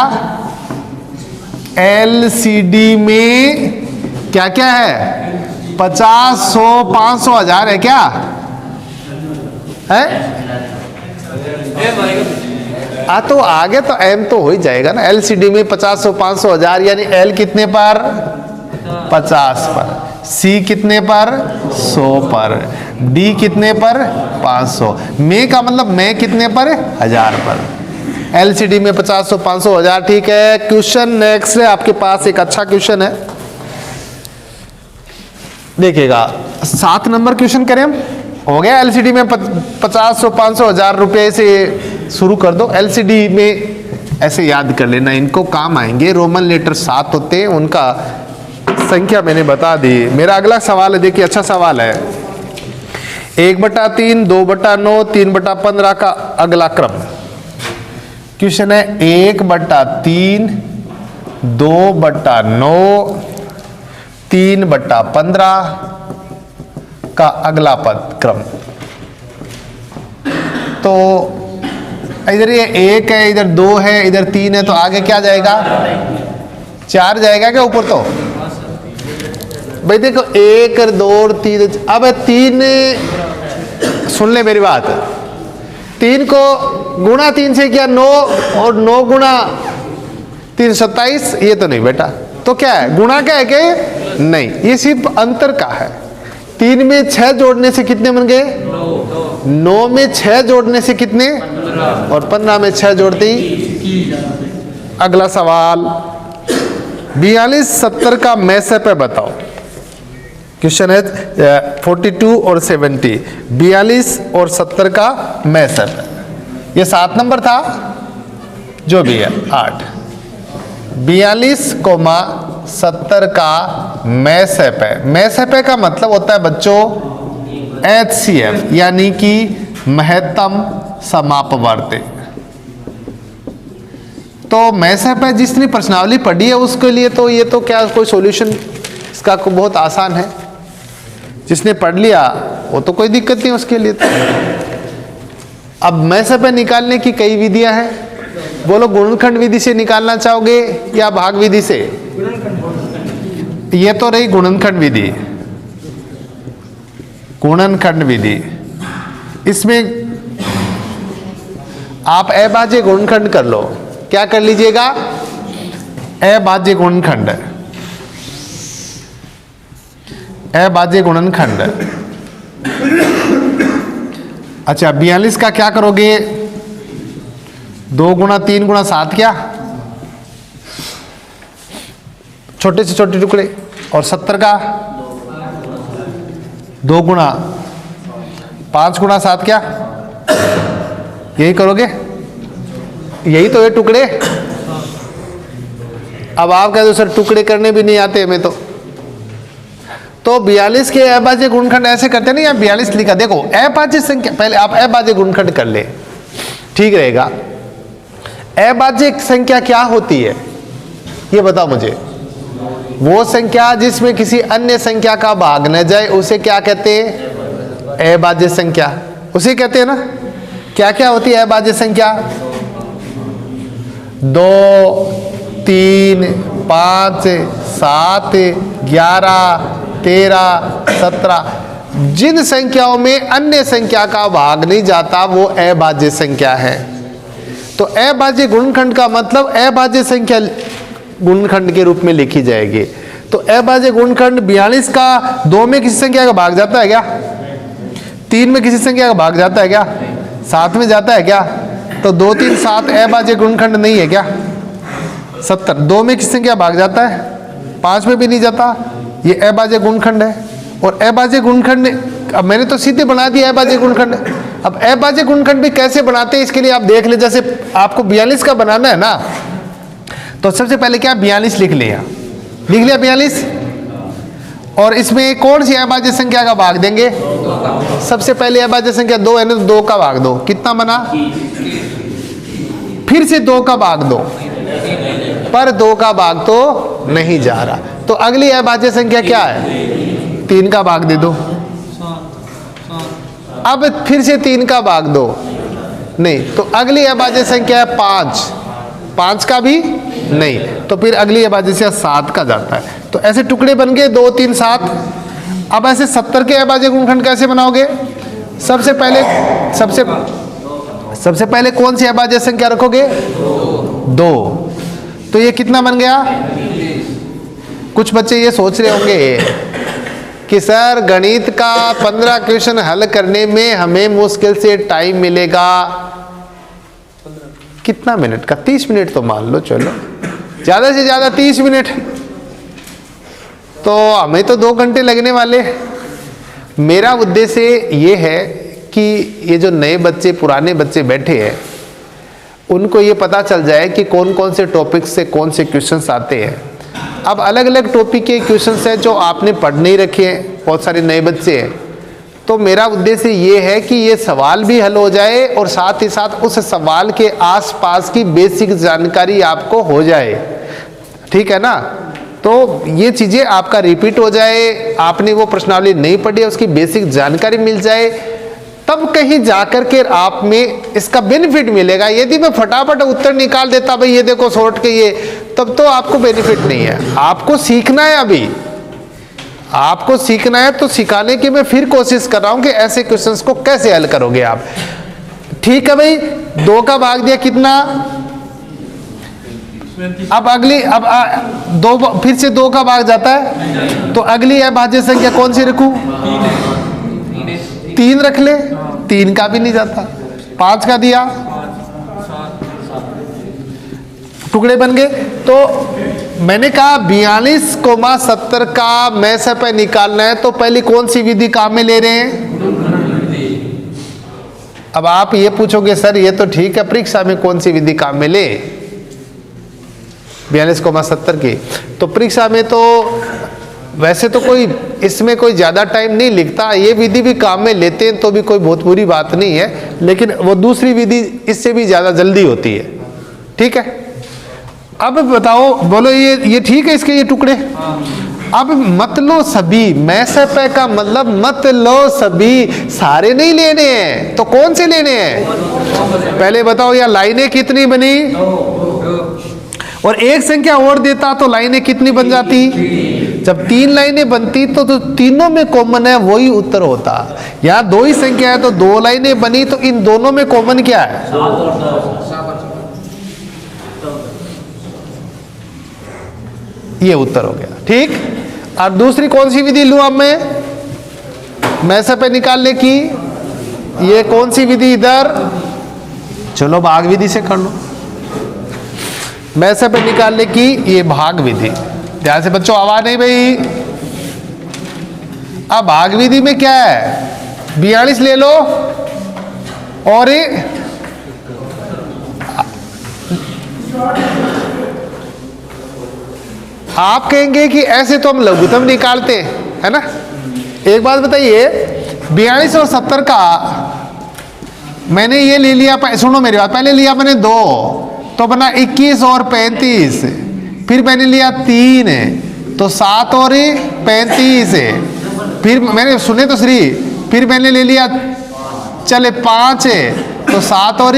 एलसीडी में क्या क्या है? 50, 100, 500, 1000 है क्या है? तो आगे तो एम तो हो ही जाएगा ना। एलसीडी में 50, 100, 500, 1000, यानी एल कितने पर? 50 पर। सी कितने पर? 100 पर। डी कितने पर? 500। में का मतलब में कितने पर? 1000 पर। एलसीडी में 50, 100, 500, 1000। ठीक है। क्वेश्चन नेक्स्ट है आपके पास, एक अच्छा क्वेश्चन है, देखिएगा। 7 नंबर क्वेश्चन करें हम। हो गया एलसीडी में 50, 100, 500, 1000 रुपए से शुरू कर दो। एलसीडी में ऐसे याद कर लेना, इनको काम आएंगे। रोमन लेटर 7 होते हैं, उनका संख्या मैंने बता दी। मेरा अगला सवाल है, देखिए अच्छा सवाल है। 1/3, 2/9, 3/15 का अगला क्रम। क्वेश्चन है 1/3, 2/9, 3/15, का अगला पद क्रम। तो इधर ये 1 है, इधर 2 है, इधर 3 है, तो आगे क्या जाएगा? 4 जाएगा क्या ऊपर? तो भाई देखो 1 और 2 और 3, अब 3, सुन ले मेरी बात, 3 को गुणा 3 से किया 9, और 9 गुणा 3 27, ये तो नहीं बेटा। तो क्या है? गुणा का है क्या? नहीं, ये सिर्फ अंतर का है। 3 में 6 जोड़ने से कितने बन गए? 9 में 6 जोड़ने से कितने? और 15 में 6 जोड़ते ही। अगला सवाल 42 70 का मैसे पे बताओ। क्वेश्चन है 42 और 70, 42 और 70 का मैसे पे। ये 7 नंबर था, जो भी है 8। 42,70 का मैसेप है। मैसेप का मतलब होता है बच्चों HCF, यानी कि महत्तम समापवर्ती। तो मैसेप है, जिसने प्रश्नावली पढ़ी है उसके लिए तो ये तो क्या कोई सॉल्यूशन इसका को बहुत आसान है। जिसने पढ़ लिया वो तो कोई दिक्कत नहीं उसके लिए तो। अब मैसेप निकालने की कई विधियां हैं। बोलो, गुणनखंड विधि से निकालना चाहोगे या भाग विधि से? ये तो रही गुणनखंड विधि। गुणनखंड विधि, इसमें आप अभाज्य गुणनखंड कर लो। क्या कर लीजिएगा? अभाज्य गुणनखंड, अभाज्य गुणनखंड। अच्छा, 42 का क्या करोगे? 2 गुणा 3 गुणा 7, क्या छोटे से छोटे टुकड़े। और 70 का 2 गुणा 5 गुणा 7, क्या यही करोगे? यही तो है टुकड़े। अब आप कहते हो सर टुकड़े करने भी नहीं आते हमें। तो 42 के अभाज्य गुणनखंड ऐसे करते नहीं। यहाँ 42 लिखा, देखो अभाज्य संख्या, पहले आप अभाज्य गुणनखंड कर ले, ठीक रहेगा। अभाज्य संख्या क्या होती है ये बताओ मुझे। वो संख्या जिसमें किसी अन्य संख्या का भाग न जाए उसे क्या कहते हैं? अभाज्य संख्या, उसे कहते हैं ना। क्या क्या होती है अभाज्य संख्या? 2 3 5 7 11 13 17, जिन संख्याओं में अन्य संख्या का भाग नहीं जाता वो अभाज्य संख्या है। तो अभाज्य गुणनखंड का मतलब अभाज्य संख्या गुणनखंड के रूप में लिखी जाएगी। तो अभाज्य गुणनखंड 42 का 2 में किसी संख्या का भाग जाता है क्या? 3 में किसी संख्या का भाग जाता है क्या? 7 में जाता है क्या? तो 2 3 7 अभाज्य गुणनखंड नहीं है क्या? 70 2 में किसी संख्या भाग जाता है, 5 में भी नहीं जाता, ये अभाज्य गुणनखंड है। और अभाज्य गुणनखंड, अब मैंने तो सीधे बना दिया अभाज्य गुणनखंड। अब अभाज्य गुणनखंड भी कैसे बनाते हैं इसके लिए आप देख ले। जैसे आपको 42 का बनाना है ना, तो सबसे पहले क्या 42 लिख लिया 42। और इसमें कौन सी अभाज्य संख्या का भाग देंगे? सबसे पहले अभाज्य संख्या 2 है ना, तो 2 का भाग दो, कितना बना? फिर से 2 का भाग दो, पर 2 का भाग तो नहीं जा रहा। तो अगली अभाज्य संख्या क्या है? 3 का भाग दे दो। अब फिर से 3 का भाग दो, नहीं। तो अगली अभाज्य संख्या है 5, 5 का भी नहीं। तो फिर अगली अभाज्य संख्या 7 का जाता है। तो ऐसे टुकड़े बन गए 2 3 7। अब ऐसे 70 के अभाज्य गुणनखंड कैसे बनाओगे? सबसे पहले कौन सी अभाज्य संख्या रखोगे? 2। तो ये कितना बन गया? कुछ बच्चे ये सोच रहे होंगे कि सर गणित का 15 क्वेश्चन हल करने में हमें मुश्किल से टाइम मिलेगा कितना मिनट का? 30 मिनट तो मान लो, चलो ज्यादा से ज्यादा 30 मिनट, तो हमें तो 2 घंटे लगने वाले। मेरा उद्देश्य ये है कि ये जो नए बच्चे पुराने बच्चे बैठे हैं उनको ये पता चल जाए कि कौन कौन से टॉपिक से कौन से क्वेश्चंस आते हैं। अब अलग अलग टॉपिक के क्वेश्चंस हैं जो आपने पढ़ नहीं रखे हैं, बहुत सारे नए बच्चे हैं। तो मेरा उद्देश्य ये है कि ये सवाल भी हल हो जाए और साथ ही साथ उस सवाल के आसपास की बेसिक जानकारी आपको हो जाए, ठीक है ना। तो ये चीजें आपका रिपीट हो जाए, आपने वो प्रश्नावली नहीं पढ़ी, उसकी बेसिक जानकारी मिल जाए, तब कहीं जाकर के आप में इसका बेनिफिट मिलेगा। यदि मैं फटाफट उत्तर निकाल देता भाई ये देखो शॉर्ट के ये, तब तो आपको बेनिफिट नहीं है। आपको सीखना है, अभी आपको सीखना है, तो सिखाने की मैं फिर कोशिश कर रहा हूं कि ऐसे क्वेश्चंस को कैसे हल करोगे आप। ठीक है भाई, 2 का भाग दिया कितना, अब अगली दो फिर से 2 का भाग जाता है, तो अगली अभाज्य संख्या कौन सी रखूं? 3 रख ले, 3 का भी नहीं जाता। 5 का दिया, टुकड़े बन गए। तो मैंने कहा 42,70 का मैसे पे निकालना है, तो पहले कौन सी विधि काम में ले रहे हैं? अब आप ये पूछोगे सर ये तो ठीक है, परीक्षा में कौन सी विधि काम में ले? 42,70 की तो परीक्षा में तो वैसे तो कोई इसमें कोई ज़्यादा टाइम नहीं लिखता, ये विधि भी काम में लेते हैं तो भी कोई बहुत बुरी बात नहीं है, लेकिन वो दूसरी विधि इससे भी ज़्यादा जल्दी होती है। ठीक है, अब बताओ, बोलो ये ठीक है इसके ये टुकड़े? अब मत लो सभी, मैसे पे का मतलब मत लो सभी, सारे नहीं लेने हैं, तो कौन से लेने हैं? पहले बताओ यार लाइनें कितनी बनी, और एक संख्या और देता तो लाइनें कितनी बन जाती? जब 3 लाइनें बनती तो तीनों में कॉमन है, वही उत्तर होता। यहाँ 2 ही संख्या है तो 2 लाइनें बनी, तो इन दोनों में कॉमन क्या है? ये उत्तर हो गया। ठीक, और दूसरी कौन सी विधि लूं अब मैं से पे निकालने की? ये कौन सी विधि इधर? चलो भाग विधि से कर लो। मैसे पे निकालने की ये भाग विधि। ध्यान से बच्चों, आवाज नहीं भाई। अब भाग विधि में क्या है? 42 ले लो और आप कहेंगे कि ऐसे तो हम लघुत्तम निकालते हैं, है ना। एक बात बताइए, 42 और 70 का मैंने ये ले लिया, सुनो मेरी बात, पहले लिया मैंने 2 तो बना 21 और 35, फिर मैंने लिया 3 तो 7 और 35, फिर मैंने सुने तो श्री, फिर मैंने ले लिया चले 5 तो 7 और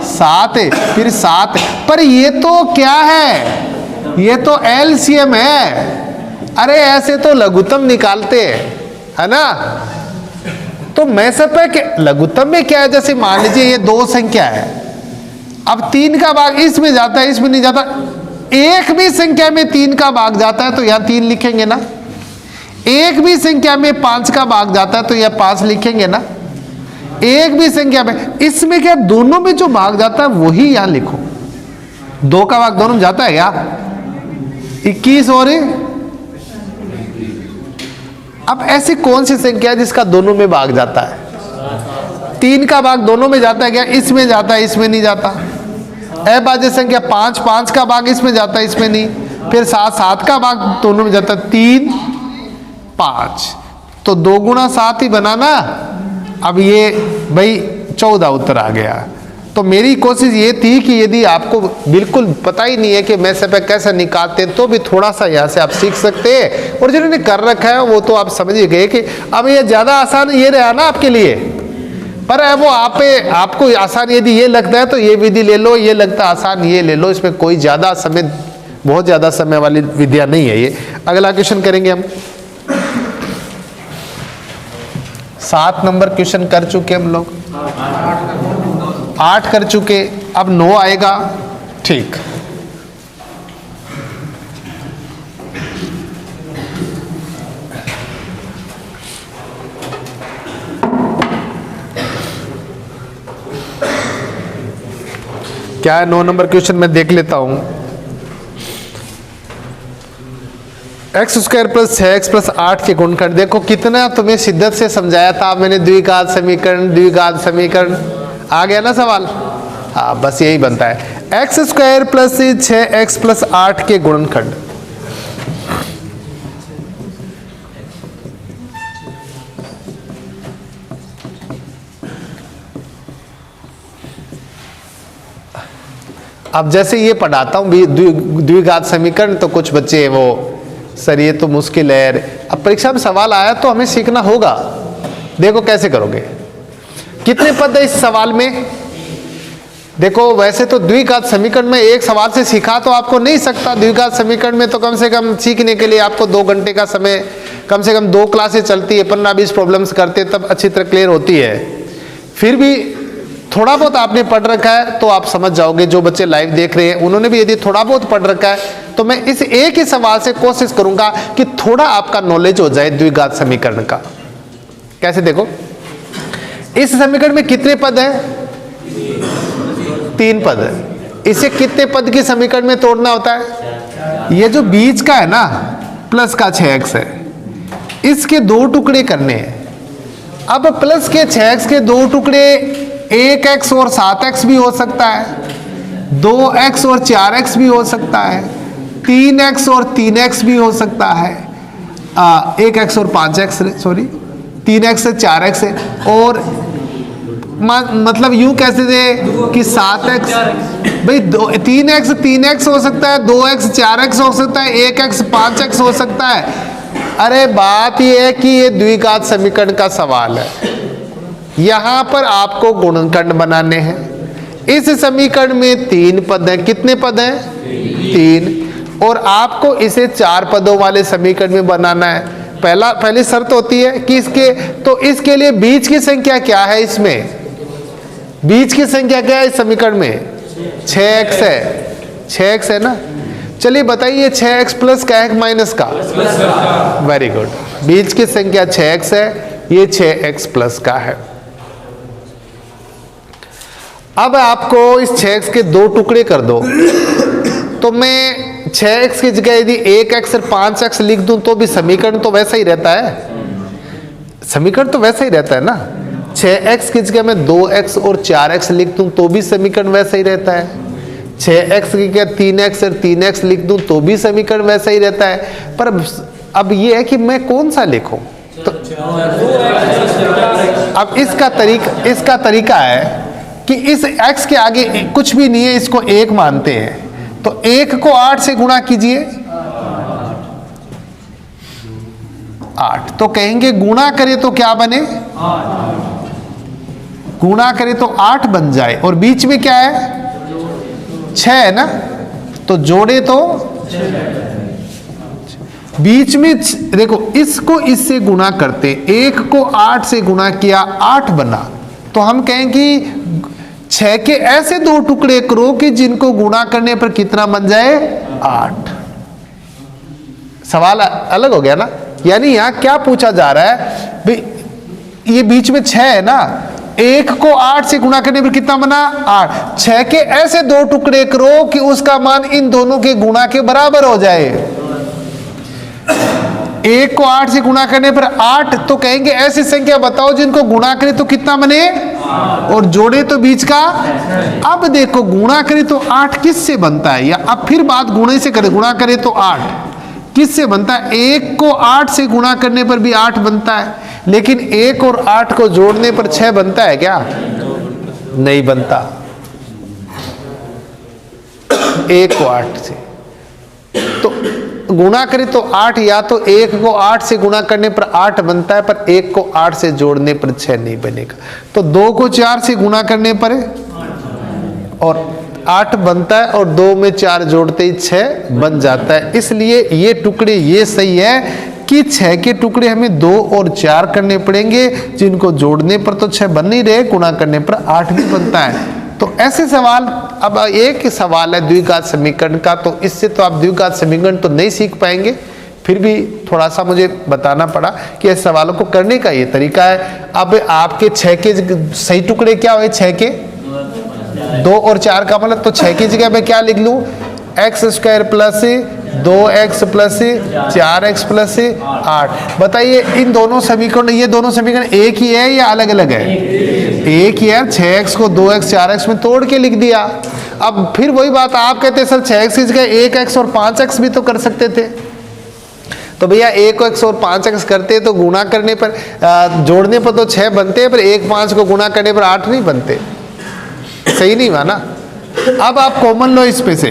7, फिर 7, पर ये तो क्या है? ये तो एलसीएम है। अरे ऐसे तो लघुत्तम निकालते हैं, है ना। तो मैसे पे लघुत्तम में क्या है? जैसे मान लीजिए ये 2 संख्या है, अब 3 का भाग इसमें जाता है, इसमें नहीं जाता। एक भी संख्या में 3 का भाग जाता है तो यहां 3 लिखेंगे ना। एक भी संख्या में 5 का भाग जाता है तो यह 5 लिखेंगे ना। एक भी संख्या में, इसमें क्या दोनों में जो भाग जाता है वही यहां लिखो। 2 का भाग दोनों में जाता है क्या? 21 और अब ऐसी कौन सी संख्या है जिसका दोनों में भाग जाता है? 3 का भाग दोनों में जाता है क्या? इसमें जाता है, इसमें नहीं जाता। अभाज्य संख्या 5 का भाग इसमें जाता है, इसमें नहीं। फिर 7 का भाग दोनों में जाता है, 3 5, तो 2 गुणा 7 ही बनाना। अब ये भाई 14 उत्तर आ गया। तो मेरी कोशिश ये थी कि यदि आपको बिल्कुल पता ही नहीं है कि मैसे पे कैसे निकालते हैं, तो भी थोड़ा सा यहाँ से आप सीख सकते हैं। और जिन्होंने कर रखा है वो तो आप समझ ही गए कि अब ये ज़्यादा आसान ये रहा ना आपके लिए। पर है वो आपको आसान यदि ये लगता है तो ये विधि ले लो, ये लगता है आसान ये ले लो। इसमें कोई ज़्यादा समय, बहुत ज़्यादा समय वाली विद्या नहीं है ये। अगला क्वेश्चन करेंगे हम। 7 नंबर क्वेश्चन कर चुके हम लोग, 8 कर चुके, अब 9 आएगा। ठीक, क्या है 9 नंबर क्वेश्चन में देख लेता हूं। x² + 6x + 8 के गुणनखंड। देखो कितना तुम्हें शिद्दत से समझाया था मैंने, द्विघात समीकरण आ गया ना सवाल। हाँ, बस यही बनता है, x² + 6x + 8 के गुणनखंड। अब जैसे ये पढ़ाता हूँ द्विघात समीकरण, तो कुछ बच्चे वो सर ये तो मुश्किल है। अब परीक्षा में सवाल आया तो हमें सीखना होगा। देखो कैसे करोगे, कितने पद है इस सवाल में? देखो वैसे तो द्विघात समीकरण में एक सवाल से सीखा तो आपको नहीं सकता। द्विघात समीकरण में तो कम से कम सीखने के लिए आपको 2 घंटे का समय, कम से कम 2 क्लासेस चलती है, 15-20 प्रॉब्लम्स करते तब अच्छी तरह क्लियर होती है। फिर भी थोड़ा बहुत आपने पढ़ रखा है तो आप समझ जाओगे। जो बच्चे लाइव देख रहे हैं उन्होंने भी यदि थोड़ा बहुत पढ़ रखा है तो मैं इस एक ही सवाल से कोशिश करूंगा कि थोड़ा आपका नॉलेज हो जाए द्विघात समीकरण का। कैसे? देखो इस समीकरण में कितने पद हैं? 3 पद है। इसे कितने पद के समीकरण में तोड़ना होता है? ये जो बीच का है ना प्लस का 6x है, इसके 2 टुकड़े करने हैं। अब प्लस के 6x के 2 टुकड़े 1x और 7x भी हो सकता है, 2x और 4x भी हो सकता है, 3x और 3x भी हो सकता है, 1x और 5x, सॉरी 3x से 4x है। और मतलब यूं कैसे दे कि 7x, भाई 3x हो सकता है, 2x 4x हो सकता है, 1x 5x हो सकता है। अरे बात यह है कि ये द्विघात समीकरण का सवाल है। यहां पर आपको गुणनखंड बनाने हैं। इस समीकरण में 3 पद हैं। कितने पद हैं? 3। और आपको इसे 4 पदों वाले समीकरण में बनाना है। पहली शर्त होती है कि इसके लिए बीच की संख्या क्या है? इसमें बीच की संख्या क्या है इस समीकरण में? 6x है। 6x है ना? चलिए बताइए 6x प्लस का है माइनस का? Very good. बीच की संख्या 6x है, ये 6x प्लस का है। अब आपको इस 6x के 2 टुकड़े कर दो तो मैं 6x की जगह यदि 1x और 5x लिख दूं तो भी समीकरण तो वैसा ही रहता है। समीकरण तो वैसा ही रहता है ना। 6x की जगह मैं 2x और 4x लिख दूं तो भी समीकरण वैसा ही रहता है। 6x की जगह 3x और 3x लिख दूं तो भी समीकरण वैसा ही रहता है। पर अब ये है कि मैं कौन सा लिखूं? तो अब इसका तरीका है कि इस x के आगे कुछ भी नहीं है, इसको 1 मानते हैं तो 1 को 8 से गुणा कीजिए, 8। तो कहेंगे गुणा करें तो क्या बने? गुणा करें तो 8 बन जाए। और बीच में क्या है? 6 है ना, तो जोड़े तो बीच में देखो इसको इससे गुणा करते, 1 को 8 से गुणा किया 8 बना। तो हम कहें कि 6 के ऐसे 2 टुकड़े करो कि जिनको गुणा करने पर कितना बन जाए? 8। सवाल अलग हो गया ना। यानी यहां क्या पूछा जा रहा है भाई, ये बीच में 6 है ना, 1 को 8 से गुणा करने पर कितना बना? 8। 6 के ऐसे 2 टुकड़े करो कि उसका मान इन दोनों के गुणा के बराबर हो जाए। 1 को 8 से गुणा करने पर 8, तो कहेंगे ऐसी संख्या बताओ जिनको गुणा करें तो कितना बने और जोड़े तो बीच का। अब देखो गुणा करें तो 8 किससे बनता है? या अब फिर बात गुणे से करें, गुणा करें तो 8 किससे बनता है? 1 को 8 से गुणा करने पर भी 8 बनता है, लेकिन 1 और 8 को जोड़ने पर 6 बनता है क्या? नहीं बनता। 1 को 8 से तो गुणा करें तो 8, या तो 1 को 8 से गुणा करने पर 8 बनता है, पर 1 को 8 से जोड़ने पर 6 नहीं बनेगा। तो 2 को 4 से गुणा करने पर और 8 बनता है, और 2 में 4 जोड़ते ही 6 बन जाता है। इसलिए ये टुकड़े ये सही है कि 6 के टुकड़े हमें 2 और 4 करने पड़ेंगे, जिनको जोड़ने पर तो 6 बन नहीं रहे, गुणा करने पर 8 भी बनता है। तो ऐसे सवाल, अब एक ही सवाल है द्विघात समीकरण का, तो इससे तो आप द्विघात समीकरण तो नहीं सीख पाएंगे। फिर भी थोड़ा सा मुझे बताना पड़ा कि ऐसे सवालों को करने का ये तरीका है। अब आपके 6 के सही टुकड़े क्या हुए? 6 के 2 और 4 का मतलब, तो 6 की जगह मैं क्या लिख लूँ? x² plus 2x plus 4x plus 8। बताइए इन दोनों समीकरण, ये दोनों समीकरण एक ही है या अलग अलग है? एक ही है। 6x को 2x 4x में तोड़ के लिख दिया। अब फिर वही बात, आप कहते सर 6x की जगह 1x और 5x भी तो कर सकते थे। तो भैया 1x और 5x करते तो गुणा करने पर, जोड़ने पर तो 6 बनते हैं, पर 1 5 को गुणा करने पर 8 नहीं बनते। सही नहीं माना। अब आप कॉमन लो इस पे से,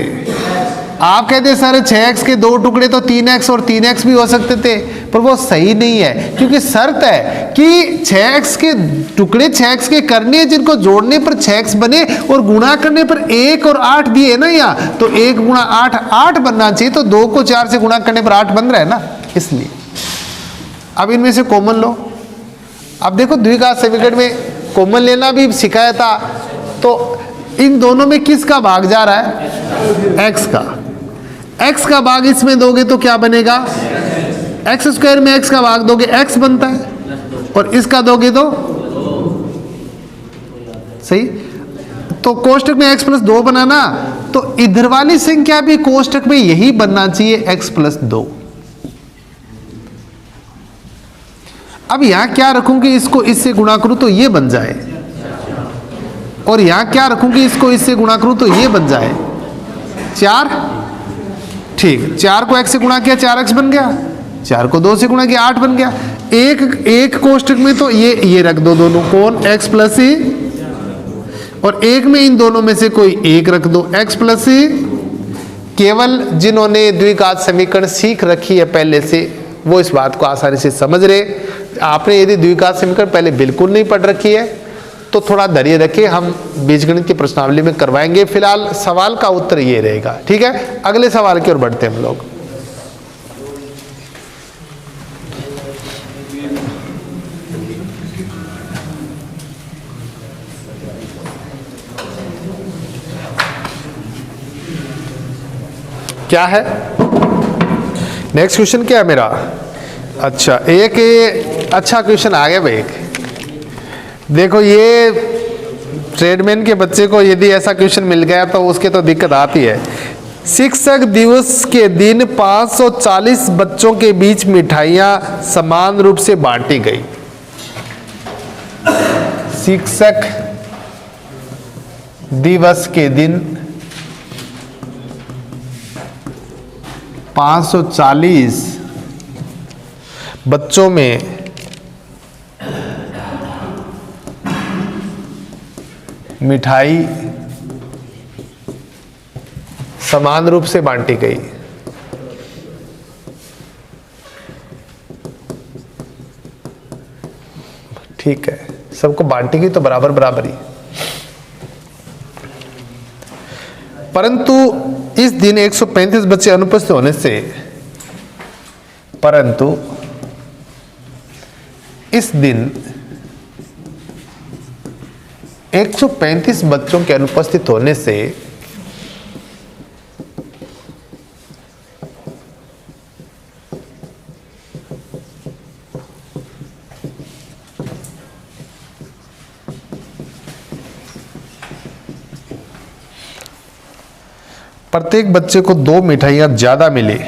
आप कहते सर 6x के 2 टुकड़े तो 3x और 3x भी हो सकते थे, पर वो सही नहीं है, क्योंकि शर्त है कि 6x के टुकड़े 6x के करने हैं, जिनको जोड़ने पर 6x बने और गुणा करने पर 1 और 8 दिए ना यहाँ, तो 1 गुणा 8 8 बनना चाहिए, तो 2 को 4 से गुणा करने पर 8 बन रहा है ना, इसलिए। अब इनमें से कॉमन लो। अब देखो द्विघात समीकरण में कॉमन लेना भी सिखाया था, तो इन दोनों में किसका भाग जा रहा है? x का। x का भाग इसमें दोगे तो क्या बनेगा? एक्स स्क्वायर में x का भाग दोगे x बनता है, और इसका दोगे तो सही, तो कोष्टक में x प्लस 2 बनाना, तो इधर वाली संख्या भी कोष्टक में यही बनना चाहिए, x प्लस 2। अब यहां क्या रखूंगी, इसको इससे गुणा करूं तो ये बन जाए, और यहां क्या रखूंगी, इसको इससे गुणा करूं तो ये बन जाए 4। ठीक, 4 को x से गुणा किया 4x बन गया, 4 को 2 से गुणा किया 8 बन गया। एक कोष्टक में तो ये रख दो दोनों, कौन? x प्लस e, और एक में इन दोनों में से कोई एक रख दो, x प्लस e। केवल जिन्होंने द्विघात समीकरण सीख रखी है पहले से, वो इस बात को आसानी से समझ रहे। आपने यदि द्विघात समीकरण पहले बिल्कुल नहीं पढ़ रखी है तो थोड़ा धैर्य रखें, हम बीजगणित की प्रश्नावली में करवाएंगे। फिलहाल सवाल का उत्तर ये रहेगा, ठीक है। अगले सवाल की ओर बढ़ते हैं हम लोग। क्या है नेक्स्ट क्वेश्चन? क्या है मेरा? अच्छा, एक अच्छा क्वेश्चन आ गया भाई। एक देखो, ये ट्रेडमैन के बच्चे को यदि ऐसा क्वेश्चन मिल गया तो उसके तो दिक्कत आती है। शिक्षक दिवस के दिन 540 बच्चों के बीच मिठाइयां समान रूप से बांटी गई। शिक्षक दिवस के दिन 540 बच्चों में मिठाई समान रूप से बांटी गई। ठीक है, सबको बांटी गई तो बराबर बराबर ही। परंतु इस दिन 135 बच्चे अनुपस्थित होने से, परंतु इस दिन 135 बच्चों के अनुपस्थित होने से प्रत्येक बच्चे को 2 मिठाइयां ज्यादा मिली।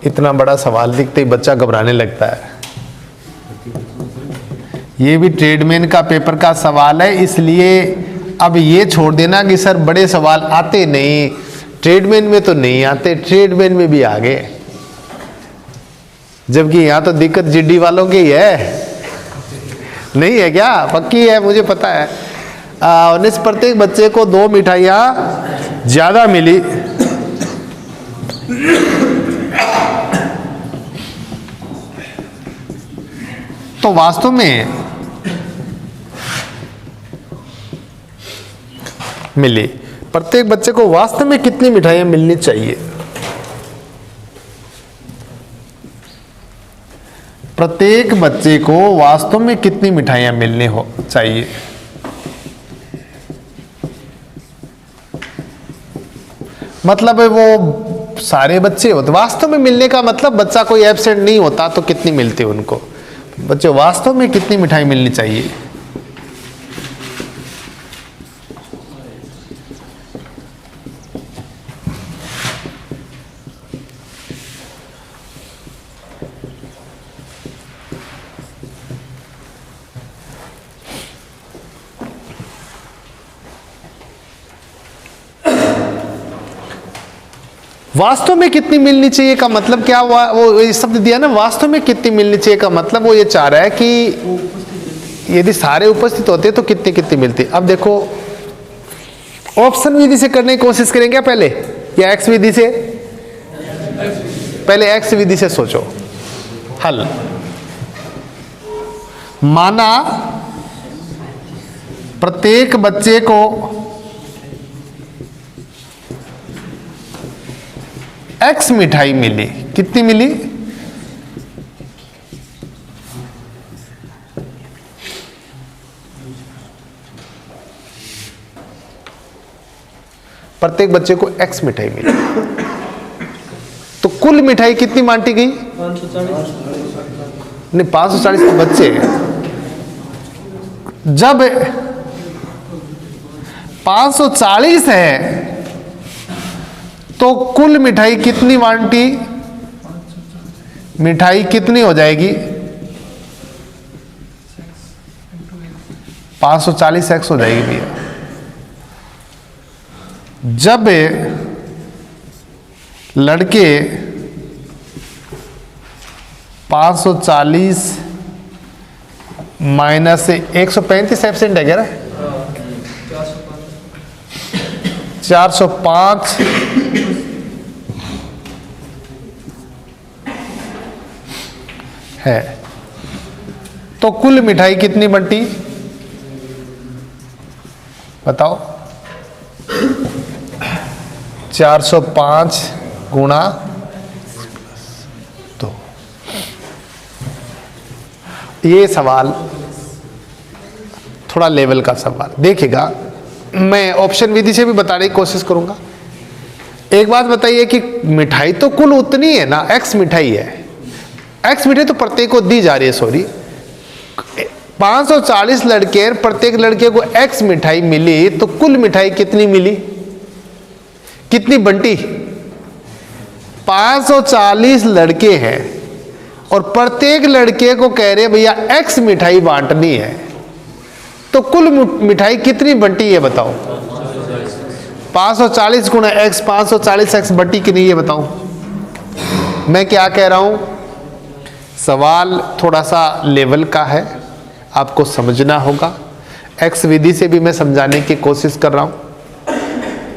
इतना बड़ा सवाल दिखते ही बच्चा घबराने लगता है। ये भी ट्रेडमैन का पेपर का सवाल है, इसलिए अब ये छोड़ देना कि सर बड़े सवाल आते नहीं, ट्रेडमैन में तो नहीं आते, ट्रेडमैन में भी आ गए, जबकि यहां तो दिक्कत जीडी वालों की है। नहीं है क्या? पक्की है, मुझे पता है। 19 प्रत्येक बच्चे को 2 मिठाइयां ज्यादा मिली। तो वास्तव में मिली, प्रत्येक बच्चे को वास्तव में कितनी मिठाइयां मिलनी चाहिए? प्रत्येक बच्चे को वास्तव में कितनी मिठाइयां मिलनी हो चाहिए? मतलब है वो सारे बच्चे होते, वास्तव में मिलने का मतलब बच्चा कोई एब्सेंट नहीं होता तो कितनी मिलती उनको, बच्चे वास्तव में कितनी मिठाई मिलनी चाहिए? वास्तव में कितनी मिलनी चाहिए का मतलब क्या हुआ, वो शब्द दिया ना, वास्तव में कितनी मिलनी चाहिए का मतलब वो ये चाह रहा है कि यदि सारे उपस्थित होते तो कितनी कितनी मिलती। अब देखो ऑप्शन विधि से करने की कोशिश करेंगे पहले, या एक्स विधि से? पहले एक्स विधि से सोचो हल। माना प्रत्येक बच्चे को एक्स मिठाई मिली, कितनी मिली? प्रत्येक बच्चे को एक्स मिठाई मिली, तो कुल मिठाई कितनी बांटी गई? 540। नहीं, 540 तो बच्चे हैं। जब 540 है तो कुल मिठाई कितनी बांटी? मिठाई कितनी हो जाएगी? 540 एक्स हो जाएगी भैया। जब लड़के 540 माइनस 135 एब्सेंट है क्या ना? 405 है, तो कुल मिठाई कितनी बंटी? बताओ। 405 गुणा 2। ये सवाल थोड़ा लेवल का सवाल देखिएगा, मैं ऑप्शन विधि से भी बताने की कोशिश करूंगा। एक बात बताइए कि मिठाई तो कुल उतनी है ना, एक्स मिठाई है, एक्स मिठाई तो प्रत्येक को दी जा रही है, सॉरी 540 लड़के, प्रत्येक लड़के को एक्स मिठाई मिली, तो कुल मिठाई कितनी मिली, कितनी बंटी? 540 लड़के हैं और प्रत्येक लड़के को कह रहे भैया एक्स मिठाई बांटनी है, तो कुल मिठाई कितनी बंटी है बताओ? 540 गुणा एक्स, 540 एक्स बंटी की नहीं है बताओ। मैं क्या कह रहा हूं, सवाल थोड़ा सा लेवल का है, आपको समझना होगा। एक्स विधि से भी मैं समझाने की कोशिश कर रहा हूं,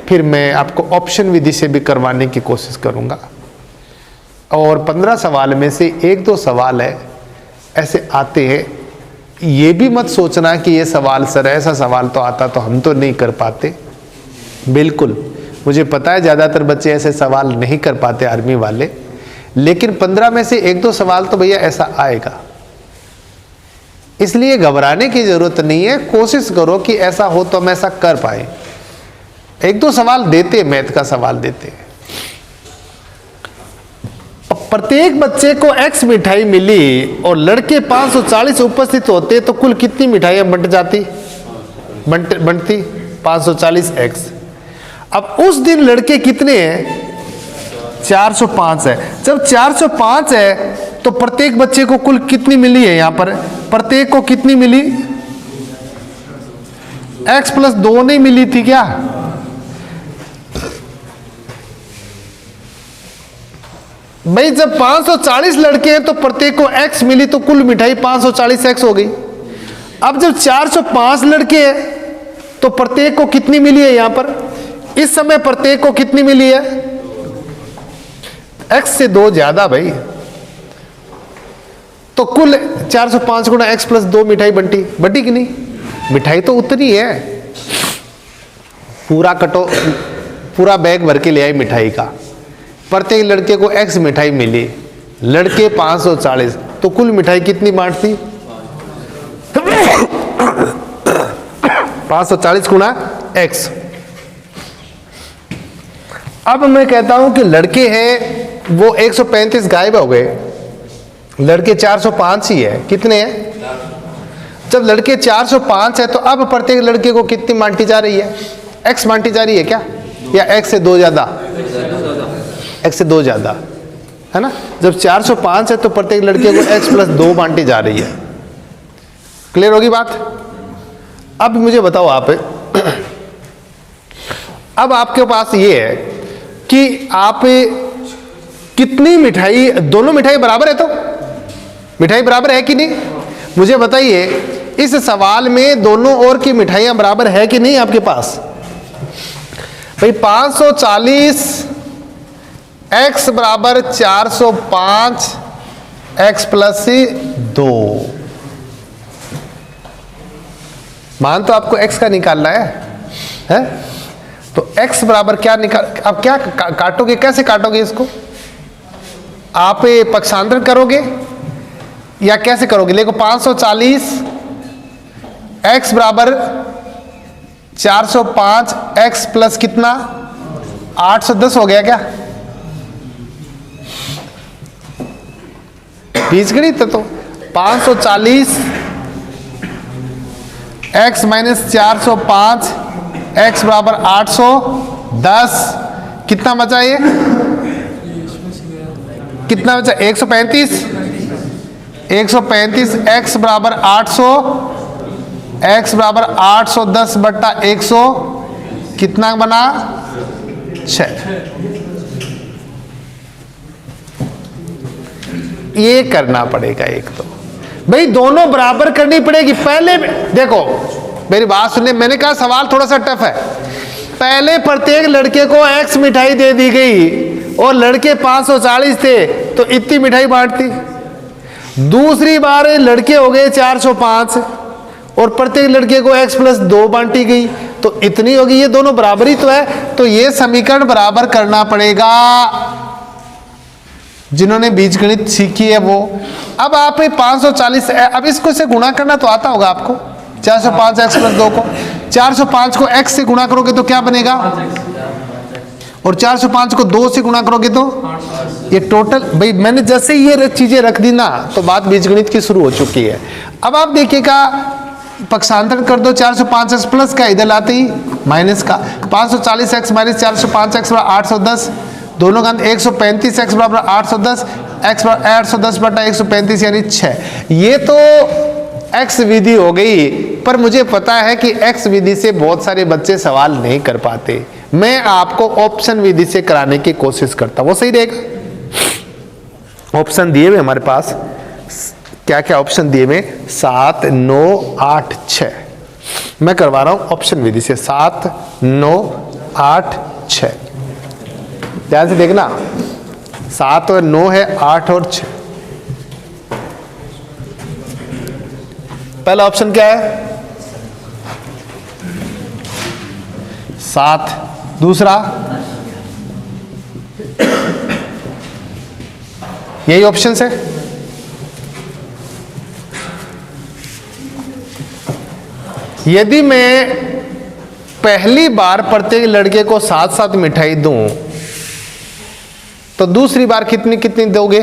फिर मैं आपको ऑप्शन विधि से भी करवाने की कोशिश करूंगा। और 15 सवाल में से 1-2 सवाल है ऐसे आते हैं, ये भी मत सोचना कि ये सवाल सर ऐसा सवाल तो आता तो हम तो नहीं कर पाते। बिल्कुल मुझे पता है ज़्यादातर बच्चे ऐसे सवाल नहीं कर पाते आर्मी वाले, लेकिन 15 में से 1-2 सवाल तो भैया ऐसा आएगा, इसलिए घबराने की जरूरत नहीं है। कोशिश करो कि ऐसा हो तो हम ऐसा कर पाए। 1-2 सवाल देते, मैथ का सवाल देते। प्रत्येक बच्चे को एक्स मिठाई मिली और लड़के 540 उपस्थित होते तो कुल कितनी मिठाइयां बनती? 540 एक्स। अब उस दिन लड़के कितने हैं? 405 है। जब 405 है तो प्रत्येक बच्चे को कुल कितनी मिली है? यहां पर प्रत्येक को कितनी मिली? एक्स प्लस 2 नहीं मिली थी क्या? भाई जब 540 लड़के हैं तो प्रत्येक को एक्स मिली, तो कुल मिठाई 540 एक्स हो गई। अब जब 405 लड़के हैं तो प्रत्येक को कितनी मिली है? यहां पर इस समय प्रत्येक को कितनी मिली है? एक्स से 2 ज्यादा भाई, तो कुल 405 गुणा एक्स प्लस 2 मिठाई बंटी कि नहीं? मिठाई तो उतनी है, पूरा बैग भर के ले आई मिठाई का। प्रत्येक लड़के को एक्स मिठाई मिली, लड़के 540, तो कुल मिठाई कितनी बांटती? 540 गुणा एक्स। अब मैं कहता हूं कि लड़के हैं वो 135 गायब हो गए, लड़के 405 ही है। कितने हैं? जब लड़के 405 है तो अब प्रत्येक लड़के को कितनी बांटी जा रही है? एक्स बांटी जा रही है क्या, या एक्स से 2 ज्यादा? एक्स से 2 ज्यादा है ना। जब 405 है तो प्रत्येक लड़के को एक्स प्लस 2 बांटी जा रही है। क्लियर होगी बात? अब मुझे बताओ आप, अब आपके पास ये है कि आप कितनी मिठाई, दोनों मिठाई बराबर है, तो मिठाई बराबर है कि नहीं? मुझे बताइए इस सवाल में दोनों ओर की मिठाइयां बराबर है कि नहीं आपके पास? भाई 540 x बराबर 405 x प्लस 2, मान तो आपको x का निकालना है? तो x बराबर क्या निकाल, आप क्या काटोगे, कैसे काटोगे इसको? आप पक्षांतर करोगे या कैसे करोगे? देखो 540 x बराबर 405 x प्लस कितना 810 हो गया क्या? बीजगणित है तो 540 x माइनस 405 x बराबर 810, कितना बचा ये? कितना बचा? 135 x बराबर 800, x बराबर 810 बट्टा 100, कितना बना? 6। ये करना पड़ेगा एक तो, भाई दोनों बराबर करनी पड़ेगी। पहले देखो मेरी बात सुनने, मैंने कहा सवाल थोड़ा सा टफ है। पहले प्रत्येक लड़के को x मिठाई दे दी गई और लड़के 540 थे तो इतनी मिठाई बांटती। दूसरी बार लड़के हो गए 405 और प्रत्येक लड़के को x प्लस 2 बांटी गई तो इतनी होगी। ये दोनों बराबर ही तो है, तो ये समीकरण बराबर करना पड़ेगा। जिन्होंने बीजगणित सीखी है वो, अब आप 540, अब इसको से गुणा करना तो आता होगा आपको। 405 x प्लस 2 को 405 को x से गुणा करोगे तो क्या बनेगा, और 405 को 2 से गुणा करोगे तो ये टोटल। भाई मैंने जैसे ये चीजें रख दी ना तो बात बीजगणित की शुरू हो चुकी है। अब आप देखिएगा पक्षांतर कर दो, 405x प्लस का इधर लाते ही माइनस का, 540x माइनस 405x बराबर 810, दोनों का 135x बराबर 810, x बराबर 810 बटा 135 यानी 6। ये तो x विधि हो गई, पर मुझे पता है कि x विधि से बहुत सारे बच्चे सवाल नहीं कर पाते। मैं आपको ऑप्शन विधि से कराने की कोशिश करता हूं, वो सही रहेगा। ऑप्शन दिए हुए हमारे पास, क्या क्या ऑप्शन दिए हुए? 7, 9, 8, 6। मैं करवा रहा हूं ऑप्शन विधि से, 7, 9, 8, 6। ध्यान से देखना, 7 और 9 है, 8 और 6। पहला ऑप्शन क्या है? 7। दूसरा यही ऑप्शन है। यदि मैं पहली बार प्रत्येक लड़के को 7-7 मिठाई दूं तो दूसरी बार कितनी कितनी दोगे?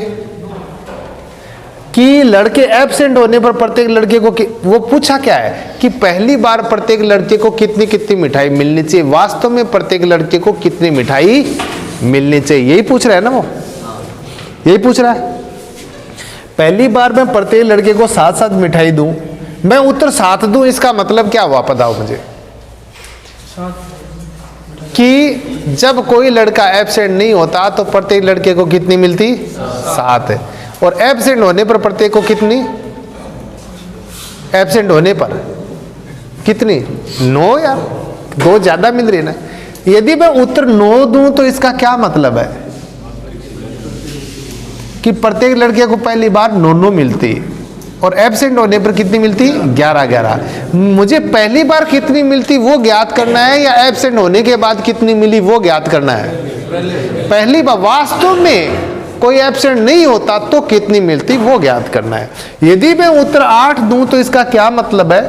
कि लड़के एब्सेंट होने पर प्रत्येक लड़के को वो पूछा क्या है कि पहली बार प्रत्येक लड़के को कितनी कितनी मिठाई मिलनी चाहिए। वास्तव में प्रत्येक लड़के को कितनी मिठाई मिलनी चाहिए, यही पूछ रहा है ना वो, यही पूछ रहा है। पहली बार मैं प्रत्येक लड़के को 7-7 मिठाई दूं, मैं उत्तर 7 दूं, इसका मतलब क्या हुआ बताओ मुझे? कि जब कोई लड़का एब्सेंट नहीं होता तो प्रत्येक लड़के को कितनी मिलती? 7 है। और एब्सेंट होने पर प्रत्येक को कितनी? एब्सेंट होने पर कितनी? 9 यार, 2 ज्यादा मिल रही ना। यदि मैं उत्तर 9 दूं तो इसका क्या मतलब है कि प्रत्येक लड़के को पहली बार 9 मिलती और एब्सेंट होने पर कितनी मिलती? 11। मुझे पहली बार कितनी मिलती वो ज्ञात करना है या एब्सेंट होने के बाद कितनी मिली वो ज्ञात करना है? पहली बार। वास्तव में कोई एब्सेंट नहीं होता तो कितनी मिलती वो ज्ञात करना है। यदि मैं उत्तर 8 दूं तो इसका क्या मतलब है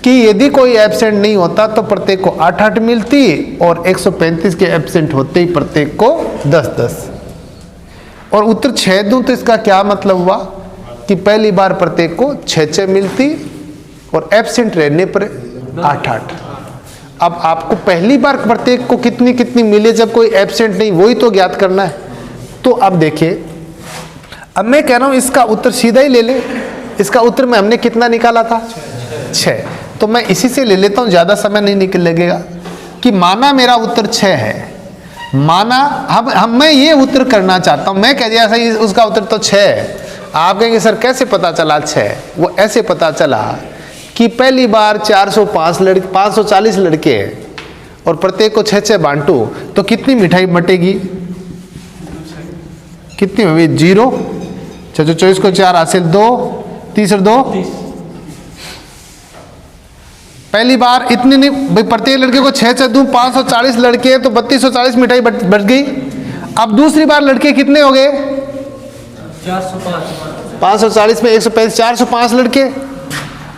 कि यदि कोई एब्सेंट नहीं होता तो प्रत्येक को 8-8 मिलती और 135 के एब्सेंट होते ही प्रत्येक को 10-10। और उत्तर 6 दूं तो इसका क्या मतलब हुआ कि पहली बार प्रत्येक को 6-6 मिलती और एब्सेंट रहने पर 8-8। अब आपको पहली बार प्रत्येक को कितनी कितनी मिले जब कोई एब्सेंट नहीं, वही तो ज्ञात करना है। तो अब देखिए, अब मैं कह रहा हूं इसका उत्तर सीधा ही ले ले। इसका उत्तर में हमने कितना निकाला था? 6। तो मैं इसी से ले लेता हूं, ज्यादा समय नहीं निकल लगेगा। कि माना मेरा उत्तर 6 है माना हम मैं ये उत्तर करना चाहता हूं, मैं कह दिया सही उसका उत्तर तो 6 है। आप कहेंगे सर कैसे पता चला 6? वो ऐसे पता चला कि पहली बार 540 लड़के हैं और प्रत्येक को 6 बांटू तो कितनी मिठाई बटेगी? कितनी होगी? 0। 24 को 4 हासिल 2, 30 और 2 पहली बार इतनी नहीं भाई, प्रत्येक लड़के को 6 दूं 540 लड़के हैं तो 3240 मिठाई बच गई। अब दूसरी बार लड़के कितने हो गए? 540 में 135 405 लड़के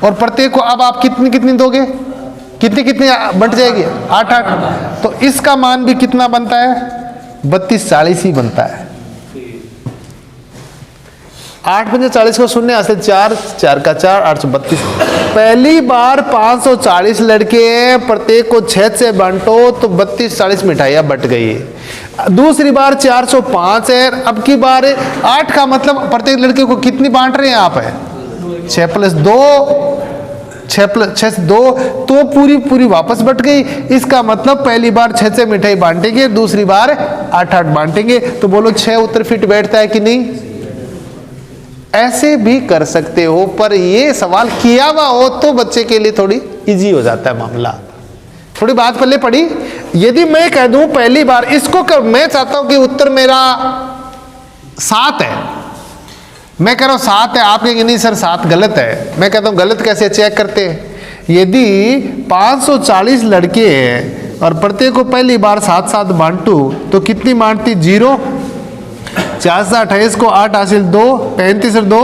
और प्रत्येक को अब आप कितनी दोगे? कितनी बंट जाएगी? 8। तो इसका मान भी कितना बनता है? 3240 ही बनता है। 8 पंजे 40 को शून्य हासिल 4, 4 का 4 832। पहली बार 540 लड़के प्रत्येक को 6 से बांटो तो 3240 मिठाइयां बट गई। दूसरी बार 405 है, अब की बार 8 का मतलब प्रत्येक लड़के को कितनी बांट रहे हैं आप? है 6 + 2 6 से 2 तो पूरी वापस बट गई। इसका मतलब पहली बार 6 से मिठाई बांटेंगे, दूसरी बार 8 बांटेंगे। तो बोलो 6 उत्तर फिट बैठता है कि नहीं? ऐसे भी कर सकते हो, पर ये सवाल किया हुआ हो तो बच्चे के लिए थोड़ी इजी हो जाता है मामला। थोड़ी बात पहले पड़ी। यदि मैं कह दूं पहली बार इसको मैं चाहता हूं कि उत्तर मेरा 7 है, मैं कह रहा हूं 7 है, आप कहेंगे नहीं सर 7 गलत है। मैं कहता हूं गलत कैसे? चेक करते हैं। यदि 540 लड़के हैं और प्रत्येक को पहली बार 7 बांटू तो कितनी बांटती? 0। 4 से 28 को 8 हासिल 2, 35 और 2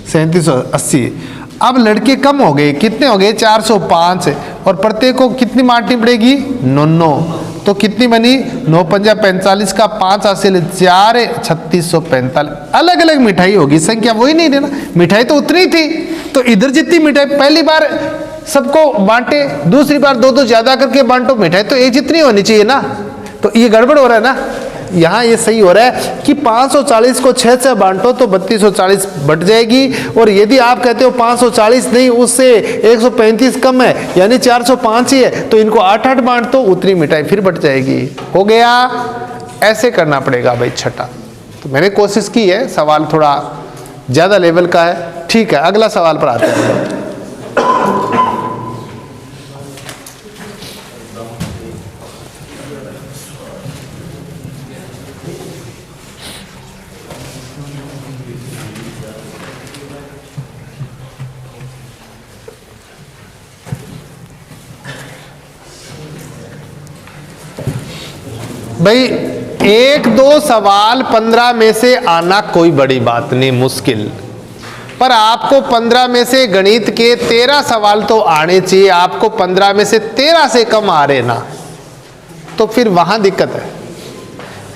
3780। अब लड़के कम हो गए, कितने हो गए? 405 और प्रत्येक को कितनी बांटनी पड़ेगी? 9। तो कितनी बनी? 9 पंजा 45 का 5 हासिल 4 3645। अलग अलग मिठाई होगी, संख्या वही नहीं देना, मिठाई तो उतनी थी। तो इधर जितनी मिठाई पहली बार सबको बांटे, दूसरी बार 2 ज्यादा करके बांटो, मिठाई तो एक जितनी होनी चाहिए ना। तो ये गड़बड़ हो रहा है ना। यहाँ ये सही हो रहा है कि 540 को 6 से बांटो तो 3240 बट जाएगी। और यदि आप कहते हो 540 नहीं, उससे 135 कम है यानी 405 ही है, तो इनको 8 बांट दो, उतनी मिठाई फिर बट जाएगी। हो गया। ऐसे करना पड़ेगा भाई छठा। तो मैंने कोशिश की है, सवाल थोड़ा ज़्यादा लेवल का है। ठीक है, अगला सवाल पर आते हैं। भाई 1-2 सवाल 15 में से आना कोई बड़ी बात नहीं, मुश्किल, पर आपको 15 में से गणित के 13 सवाल तो आने चाहिए। आपको 15 में से 13 से कम आ रहे ना, तो फिर वहां दिक्कत है।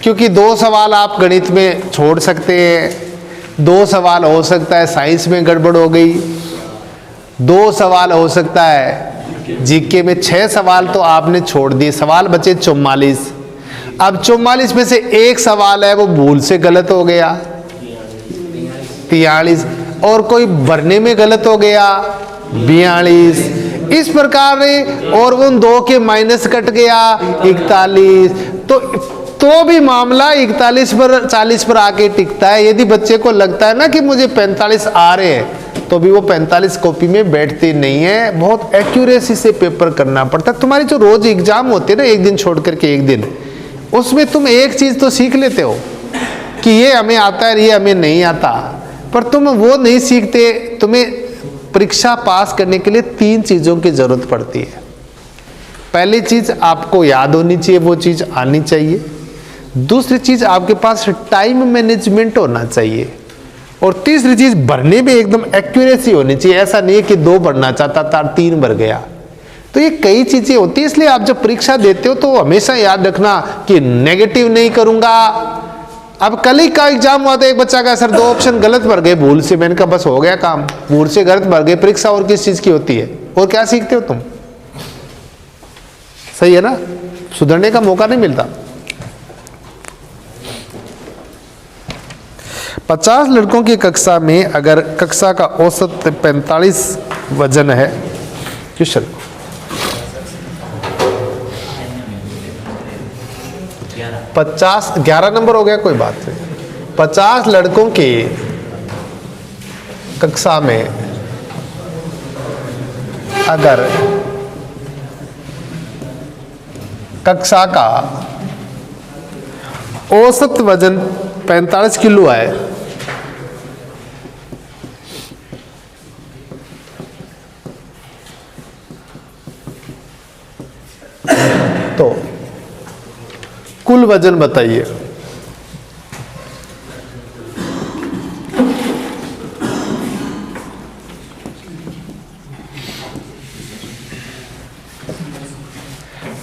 क्योंकि 2 सवाल आप गणित में छोड़ सकते हैं, 2 सवाल हो सकता है साइंस में गड़बड़ हो गई, 2 सवाल हो सकता है जीके में, 6 सवाल तो आपने छोड़ दिए, सवाल बचे 44। अब 44 में से एक सवाल है वो भूल से गलत हो गया 43, और कोई भरने में गलत हो गया 42, इस प्रकार और उन 2 के माइनस कट गया 41। तो भी मामला 41 पर 40 पर आके टिकता है। यदि बच्चे को लगता है ना कि मुझे 45 आ रहे हैं, तो भी वो 45 कॉपी में बैठते नहीं है। बहुत एक्यूरेसी से पेपर करना पड़ता है। तुम्हारी जो रोज एग्जाम होते हैं ना, एक दिन छोड़ करके एक दिन, उसमें तुम एक चीज तो सीख लेते हो कि ये हमें आता है, ये हमें नहीं आता, पर तुम वो नहीं सीखते। तुम्हें परीक्षा पास करने के लिए 3 चीजों की जरूरत पड़ती है। पहली चीज आपको याद होनी चाहिए, वो चीज आनी चाहिए। दूसरी चीज आपके पास टाइम मैनेजमेंट होना चाहिए, और तीसरी चीज भरने में एकदम एक्यूरेसी होनी चाहिए। ऐसा नहीं है कि 2 भरना चाहता था 3 भर गया। तो ये कई चीजें होती है, इसलिए आप जब परीक्षा देते हो तो हमेशा याद रखना कि नेगेटिव नहीं करूंगा। अब कल ही का एग्जाम हुआ था, एक बच्चा का सर 2 ऑप्शन गलत भर गए भूल से। मैंने कहा बस हो गया काम, भूल से गलत भर गए। परीक्षा और किस चीज की होती है, और क्या सीखते हो तुम? सही है ना, सुधरने का मौका नहीं मिलता। 50 लड़कों की कक्षा में अगर कक्षा का औसत 45 वजन है, क्वेश्चन 50, 11 नंबर हो गया, कोई बात नहीं। 50 लड़कों की कक्षा में अगर कक्षा का औसत वजन 45 किलो है, तो कुल वजन बताइए।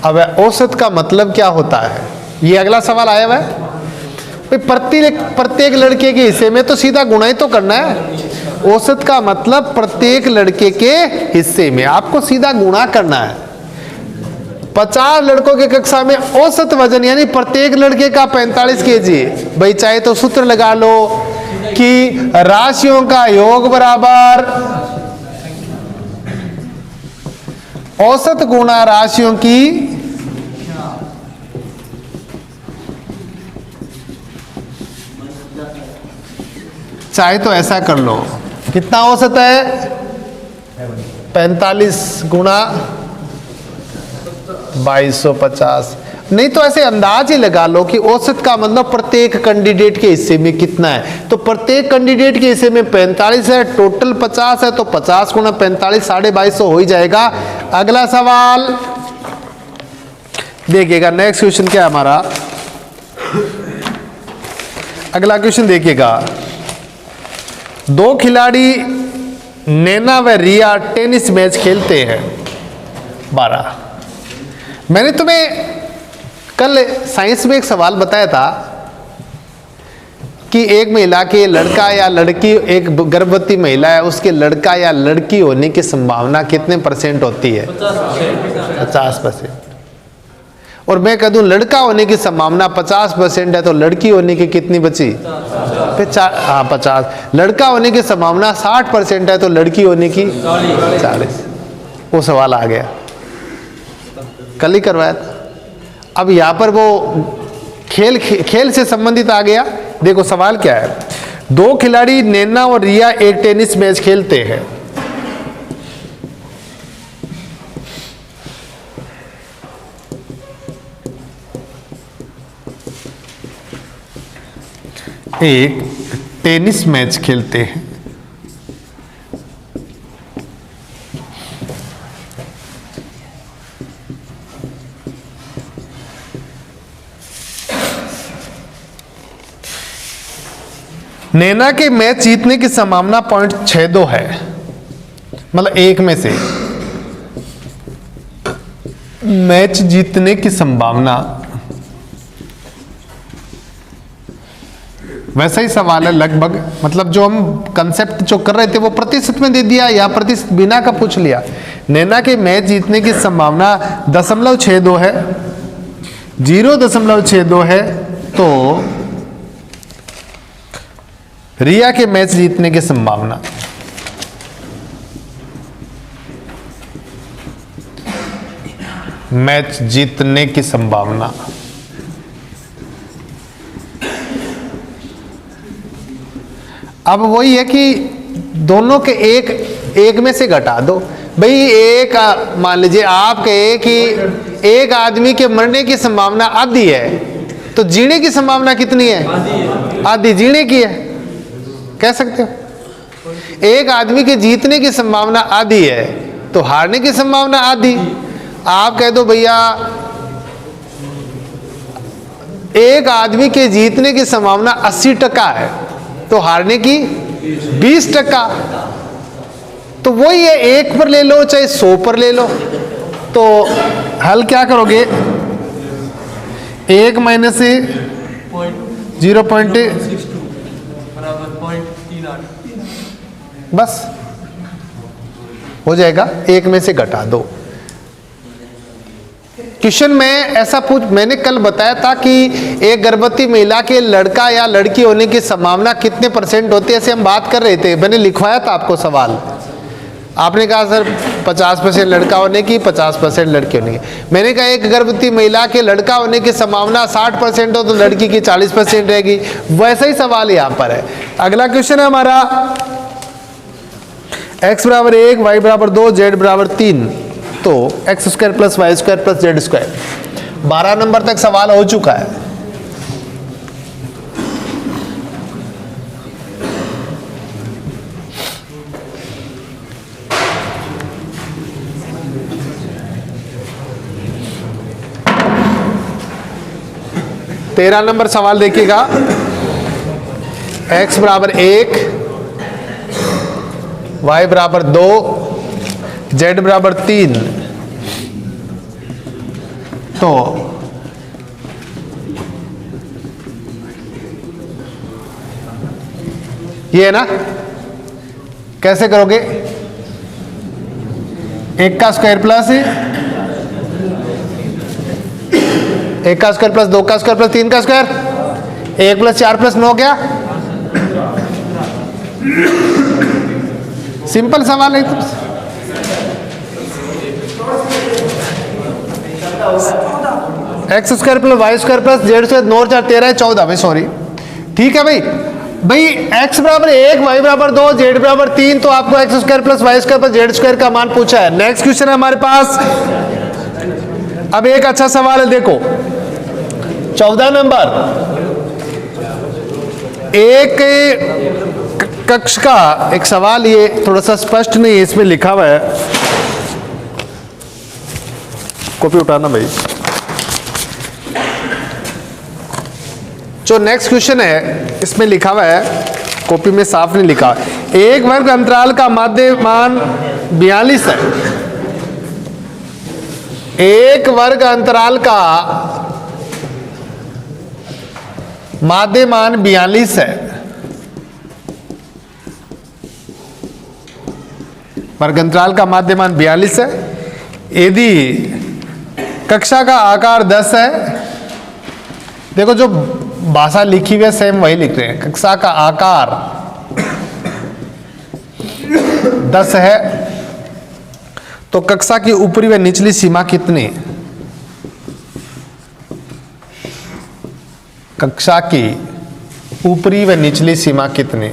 अब औसत का मतलब क्या होता है, ये अगला सवाल आया हुआ है। प्रत्येक लड़के के हिस्से में तो सीधा गुणा ही तो करना है। औसत का मतलब प्रत्येक लड़के के हिस्से में आपको सीधा गुणा करना है। 50 लड़कों के कक्षा में औसत वजन यानी प्रत्येक लड़के का 45 केजी। भाई चाहे तो सूत्र लगा लो कि राशियों का योग बराबर औसत गुणा राशियों की चाहे तो ऐसा कर लो, कितना औसत है 45 गुणा 2250। नहीं तो ऐसे अंदाज ही लगा लो कि औसत का मतलब प्रत्येक कैंडिडेट के हिस्से में कितना है। तो प्रत्येक कैंडिडेट के हिस्से में 45 है, टोटल 50 है, तो 50 गुणा 45 2250 हो ही जाएगा। अगला सवाल देखिएगा, नेक्स्ट क्वेश्चन क्या है हमारा। अगला क्वेश्चन देखिएगा, 2 खिलाड़ी नैना व रिया टेनिस मैच खेलते हैं 12। मैंने तुम्हें कल साइंस में एक सवाल बताया था कि एक महिला के लड़का या लड़की, एक गर्भवती महिला है, उसके लड़का या लड़की होने की संभावना कितने % होती है? 50%। और मैं कह दूं लड़का होने की संभावना 50% है, तो लड़की होने की कितनी बची? 50। लड़का होने की संभावना 60% है, तो लड़की होने की 40। वो सवाल आ गया, कल ही करवाया था। अब यहां पर वो खेल से संबंधित आ गया। देखो सवाल क्या है, 2 खिलाड़ी नैना और रिया एक टेनिस मैच खेलते हैं। एक टेनिस मैच खेलते हैं। नैना के मैच जीतने की संभावना 0.62 है, मतलब एक में से मैच जीतने की संभावना। वैसा ही सवाल है लगभग, मतलब जो हम कंसेप्ट जो कर रहे थे वो प्रतिशत में दे दिया या प्रतिशत बिना का पूछ लिया। नैना के मैच जीतने की संभावना 0.62 है, 0.62 है, तो रिया के मैच जीतने की संभावना अब वही है कि दोनों के एक में से घटा दो। भाई एक मान लीजिए आप कहे कि एक आदमी के मरने की संभावना आधी है, तो जीने की संभावना कितनी है? आधी जीने की है, कह सकते हो। एक आदमी के जीतने की संभावना आधी है, तो हारने की संभावना आधी। आप कह दो भैया एक आदमी के जीतने की संभावना 80% है, तो हारने की 20%। तो वही है, 1 पर ले लो चाहे 100 पर ले लो। तो हल क्या करोगे? 1 माइनस 0.62 बस हो जाएगा, 1 में से घटा दो। क्वेश्चन में ऐसा मैंने कल बताया था कि एक गर्भवती महिला के लड़का या लड़की होने की संभावना कितने % होती है, ऐसे हम बात कर रहे थे। मैंने लिखवाया था आपको सवाल, आपने कहा सर 50% लड़का होने की, 50% लड़की होने की। मैंने कहा एक गर्भवती महिला के लड़का होने की संभावना 60% हो तो लड़की की 40% रहेगी। वैसा ही सवाल यहाँ पर है। अगला क्वेश्चन है हमारा x बराबर 1, y बराबर 2, z बराबर 3, तो x square plus y square plus z square. 12 number तक सवाल हो चुका है। तेरह नंबर सवाल देखिएगा, x बराबर 1, y बराबर 2, z बराबर 3, तो ये है ना, कैसे करोगे? 1 का स्क्वायर प्लस 1 का स्क्वायर प्लस 2 का स्क्वायर प्लस 3 का स्क्वायर, 1 प्लस 4 प्लस 9 क्या? सिंपल सवाल है। X square plus y square plus z square 9 4 13 14 भाई, सॉरी। ठीक है भाई एक्स बराबर 1, वाई बराबर 2, जेड बराबर 3, तो आपको x square plus y square plus z square का मान पूछा है। नेक्स्ट क्वेश्चन है हमारे पास। अब एक अच्छा सवाल है, देखो 14 नंबर। एक कक्ष का एक सवाल, ये थोड़ा सा स्पष्ट नहीं है, इसमें लिखा हुआ है, कॉपी उठाना भाई। जो नेक्स्ट क्वेश्चन है इसमें लिखा हुआ है, कॉपी में साफ नहीं लिखा। एक वर्ग अंतराल का माध्यमान 42 है। एक वर्ग अंतराल का माध्यमान 42 है। वर्ग अंतराल का माध्यमान 42 है। यदि कक्षा का आकार 10 है, देखो जो भाषा लिखी हुई है सेम वही लिख रहे हैं। कक्षा का आकार 10 है, तो कक्षा की ऊपरी व निचली सीमा कितनी? कक्षा की ऊपरी व निचली सीमा कितनी?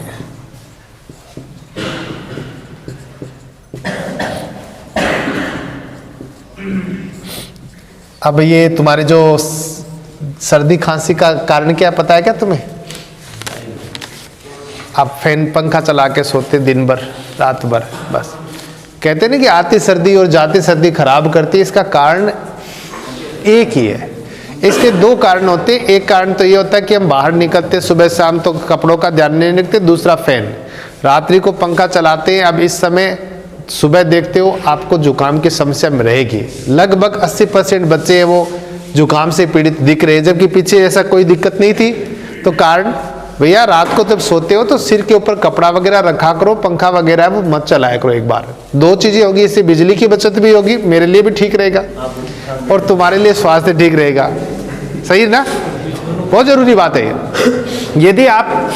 अब ये तुम्हारे जो सर्दी खांसी का कारण क्या पता है क्या तुम्हें? आप फैन पंखा चला के सोते दिन भर रात भर, बस कहते नहीं कि आती सर्दी और जाती सर्दी खराब करती है। इसका कारण एक ही है। इसके दो कारण होते हैं। एक कारण तो ये होता है कि हम बाहर निकलते सुबह शाम तो कपड़ों का ध्यान नहीं रखते। दूसरा फैन, रात्रि को पंखा चलाते हैं। अब इस समय सुबह देखते हो आपको जुकाम की समस्या में रहेगी। लगभग 80% बच्चे हैं वो जुकाम से पीड़ित दिख रहे हैं, जबकि पीछे ऐसा कोई दिक्कत नहीं थी। तो कारण भैया, रात को जब सोते हो तो सिर के ऊपर कपड़ा वगैरह रखा करो, पंखा वगैरह वो मत चलाया करो एक बार। दो चीजें होगी, इससे बिजली की बचत भी होगी, मेरे लिए भी ठीक रहेगा और तुम्हारे लिए स्वास्थ्य ठीक रहेगा। सही ना? बहुत जरूरी बात है ये। यदि आप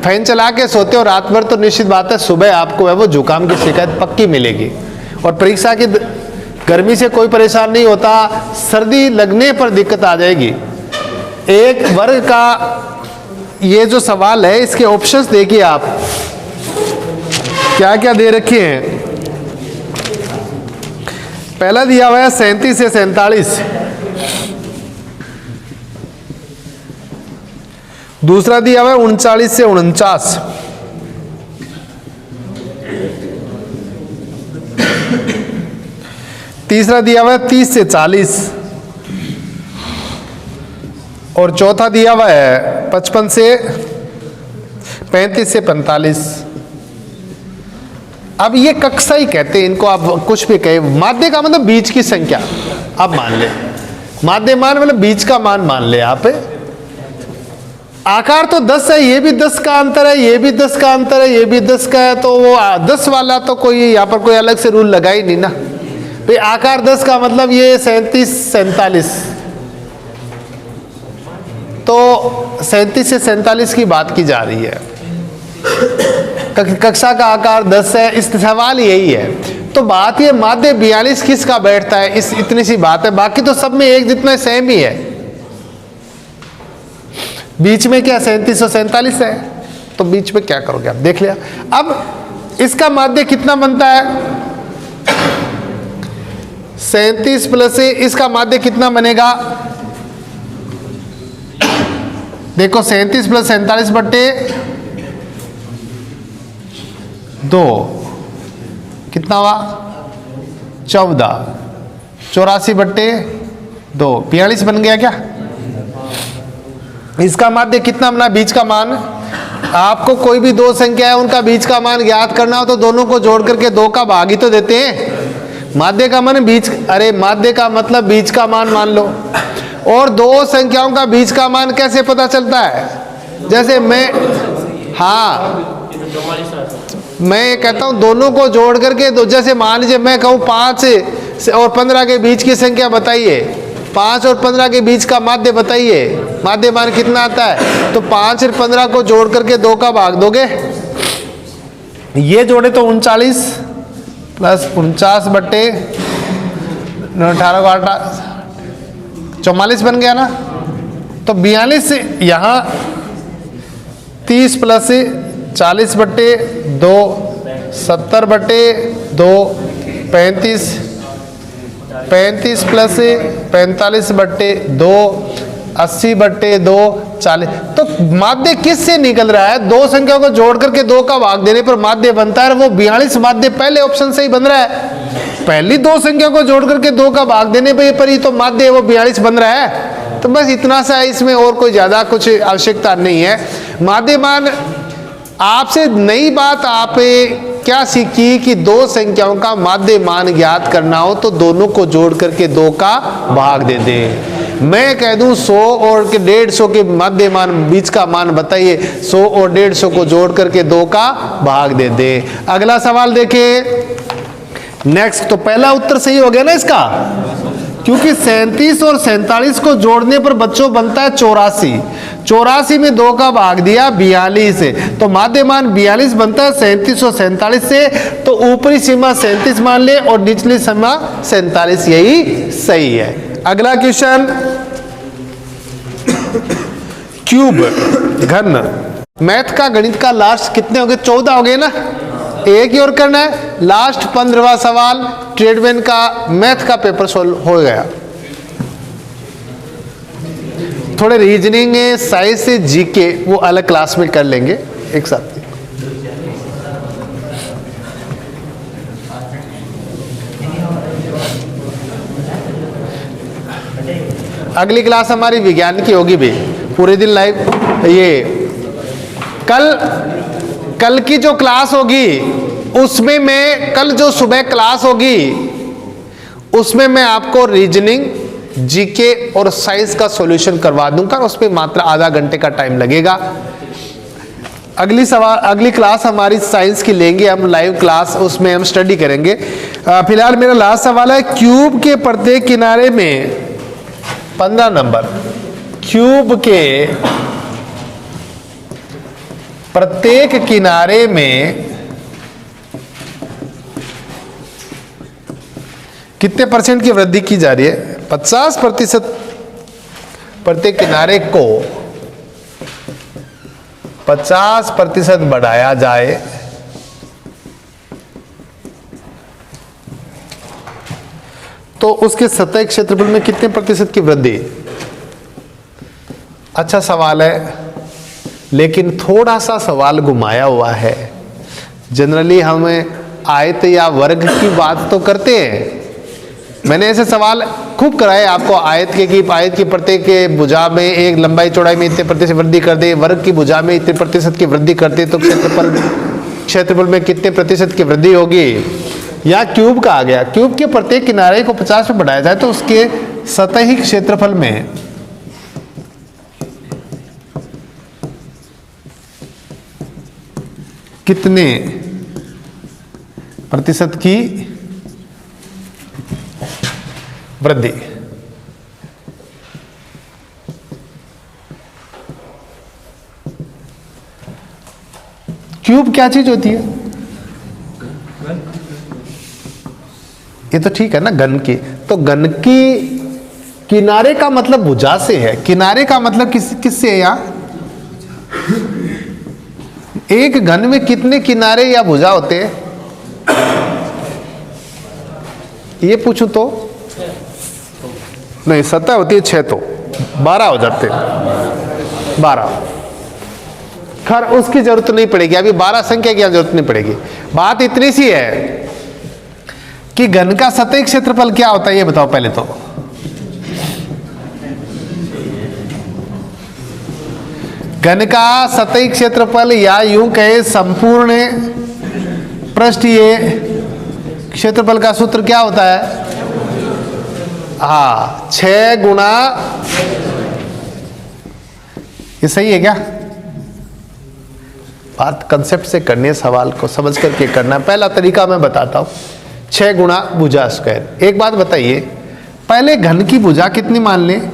फैन चला के सोते हो रात भर तो निश्चित बात है सुबह आपको है वो जुकाम की शिकायत पक्की मिलेगी। और परीक्षा की गर्मी से कोई परेशान नहीं होता, सर्दी लगने पर दिक्कत आ जाएगी। एक वर्ग का ये जो सवाल है इसके ऑप्शंस देखिए आप क्या क्या दे रखे हैं। पहला दिया हुआ है 37 से 47, दूसरा दिया हुआ है 39 से 49, तीसरा दिया हुआ है 30 से 40 और चौथा दिया हुआ है 55 से 35 से 45। अब ये कक्षा ही कहते हैं इनको, आप कुछ भी कहे। माध्य का मतलब बीच की संख्या आप मान ले, माध्यमान मतलब बीच का मान मान ले आप। आकार तो 10 है, ये भी 10 का अंतर है, ये भी 10 का अंतर है, ये भी 10 का है, तो वो 10 वाला तो कोई यहाँ पर कोई अलग से रूल लगा ही नहीं ना भाई। आकार 10 का मतलब ये 37 47, तो 37 से 47 की बात की जा रही है। कक्षा का आकार 10 है, इस सवाल यही है। तो बात ये माध्य 42 किसका बैठता है, इस इतनी सी बात है, बाकी तो सब में एक जितना सेम ही है। बीच में क्या 37 और 47 है, तो बीच में क्या करोगे आप, देख लिया। अब इसका माध्य कितना बनता है, 37 प्लस इसका माध्य कितना बनेगा, देखो 37 प्लस 47 बट्टे 2 कितना हुआ 14, 84 बट्टे 2 42 बन गया क्या। इसका माध्य कितना बना, बीच का मान, आपको कोई भी दो संख्या है उनका बीच का मान ज्ञात करना हो तो दोनों को जोड़ करके 2 का भाग ही तो देते हैं। माध्य का मान बीच, अरे माध्य का मतलब बीच का मान मान लो। और दो संख्याओं का बीच का मान कैसे पता चलता है, जैसे मैं, हाँ मैं ये कहता हूं दोनों को जोड़ करके दो, जैसे मान लीजिए मैं कहूँ 5 और 15 के बीच की संख्या बताइए, 5 और 15 के बीच का माध्य बताइए, माध्य मान कितना आता है, तो 5 और 15 को जोड़ करके 2 का भाग दोगे, ये जोड़े तो 39 प्लस 49 बट्टे 18 को 8 44 बन गया ना। तो 42 से यहाँ 30 प्लस 40 बट्टे 2 70 बट्टे 2 35 प्लस 45 बट्टे 2 80 बट्टे 2 40। तो माध्य किससे निकल रहा है, दो संख्याओं को जोड़ करके 2 का भाग देने पर माध्य बनता है, वो 42 माध्य पहले ऑप्शन से ही बन रहा है। पहली दो संख्या को जोड़ करके 2 का भाग देने पर ही तो माध्य है वो 42 बन रहा है। तो बस इतना सा है, इसमें और कोई ज्यादा कुछ आवश्यकता नहीं है। माध्य मान आपसे नई बात आप क्या सीखी कि दो संख्याओं का माध्य मान ज्ञात करना हो तो दोनों को जोड़ करके 2 का भाग दे दें। मैं कह दूं 100 और 150 के माध्य मान बीच का मान बताइए, 100 और 150 को जोड़ करके 2 का भाग दे दे। अगला सवाल देखिए नेक्स्ट। तो पहला उत्तर सही हो गया ना इसका, क्योंकि 37 और 47 को जोड़ने पर बच्चों बनता है 84, 84 में 2 का भाग दिया 42 से, तो माध्य मान 42 बनता है 37 और 47 से। तो ऊपरी सीमा 37 मान ले और निचली सीमा 47, यही सही है। अगला क्वेश्चन, क्यूब घन, मैथ का गणित का लास्ट कितने हो गए, 14 हो गए ना, एक ही और करना है। लास्ट 15वां सवाल ट्रेडमैन का मैथ का पेपर सोल्व हो गया। थोड़े रीजनिंग साइंस से जीके वो अलग क्लास में कर लेंगे एक साथ। अगली क्लास हमारी विज्ञान की होगी भी, पूरे दिन लाइव। ये कल की जो क्लास होगी उसमें मैं, कल जो सुबह क्लास होगी उसमें मैं आपको रीजनिंग, जीके और साइंस का सॉल्यूशन करवा दूंगा, उसमें मात्र आधा घंटे का टाइम लगेगा। अगली क्लास हमारी साइंस की लेंगे हम लाइव क्लास, उसमें हम स्टडी करेंगे। फिलहाल मेरा लास्ट सवाल है, क्यूब के प्रत्येक किनारे में 15 नंबर, क्यूब के प्रत्येक किनारे में कितने % की वृद्धि की जा रही है, 50% प्रत्येक किनारे को 50% बढ़ाया जाए तो उसके सतह क्षेत्रफल में कितने % की वृद्धि। अच्छा सवाल है, लेकिन थोड़ा सा सवाल घुमाया हुआ है। जनरली हम आयत या वर्ग की बात तो करते हैं, मैंने ऐसे सवाल खूब कराए आपको, आयत के कि आयत की प्रत्येक भुजा में एक लंबाई चौड़ाई में इतने % वृद्धि कर दे, वर्ग की भुजा में इतने % की वृद्धि करते तो क्षेत्रफल में कितने % की वृद्धि होगी। या क्यूब का आ गया, क्यूब के प्रत्येक किनारे को 50 में बढ़ाया जाए तो उसके सतही क्षेत्रफल में कितने % की वृद्धि। क्यूब क्या चीज होती है? ये तो ठीक है ना, घन की। तो घन की किनारे का मतलब भुजा से है। किनारे का मतलब किससे है यहाँ? एक घन में कितने किनारे या भुजा होते हैं? ये पूछूं तो नहीं, सतह होती है 6, तो 12 हो जाते हैं। 12 खैर उसकी जरूरत नहीं पड़ेगी, अभी 12 संख्या की जरूरत नहीं पड़ेगी। बात इतनी सी है कि घन का सतही क्षेत्रफल क्या होता है, ये बताओ पहले तो। घन का सतही क्षेत्रफल, या यूं कहे संपूर्ण पृष्ठीय क्षेत्रफल का सूत्र क्या होता है? हाँ, 6 गुणा, ये सही है क्या? बात कंसेप्ट से करनी है, सवाल को समझ करके करना। पहला तरीका मैं बताता हूं, 6 गुणा भुजा स्क्वायर। एक बात बताइए, पहले घन की भुजा कितनी मान लें?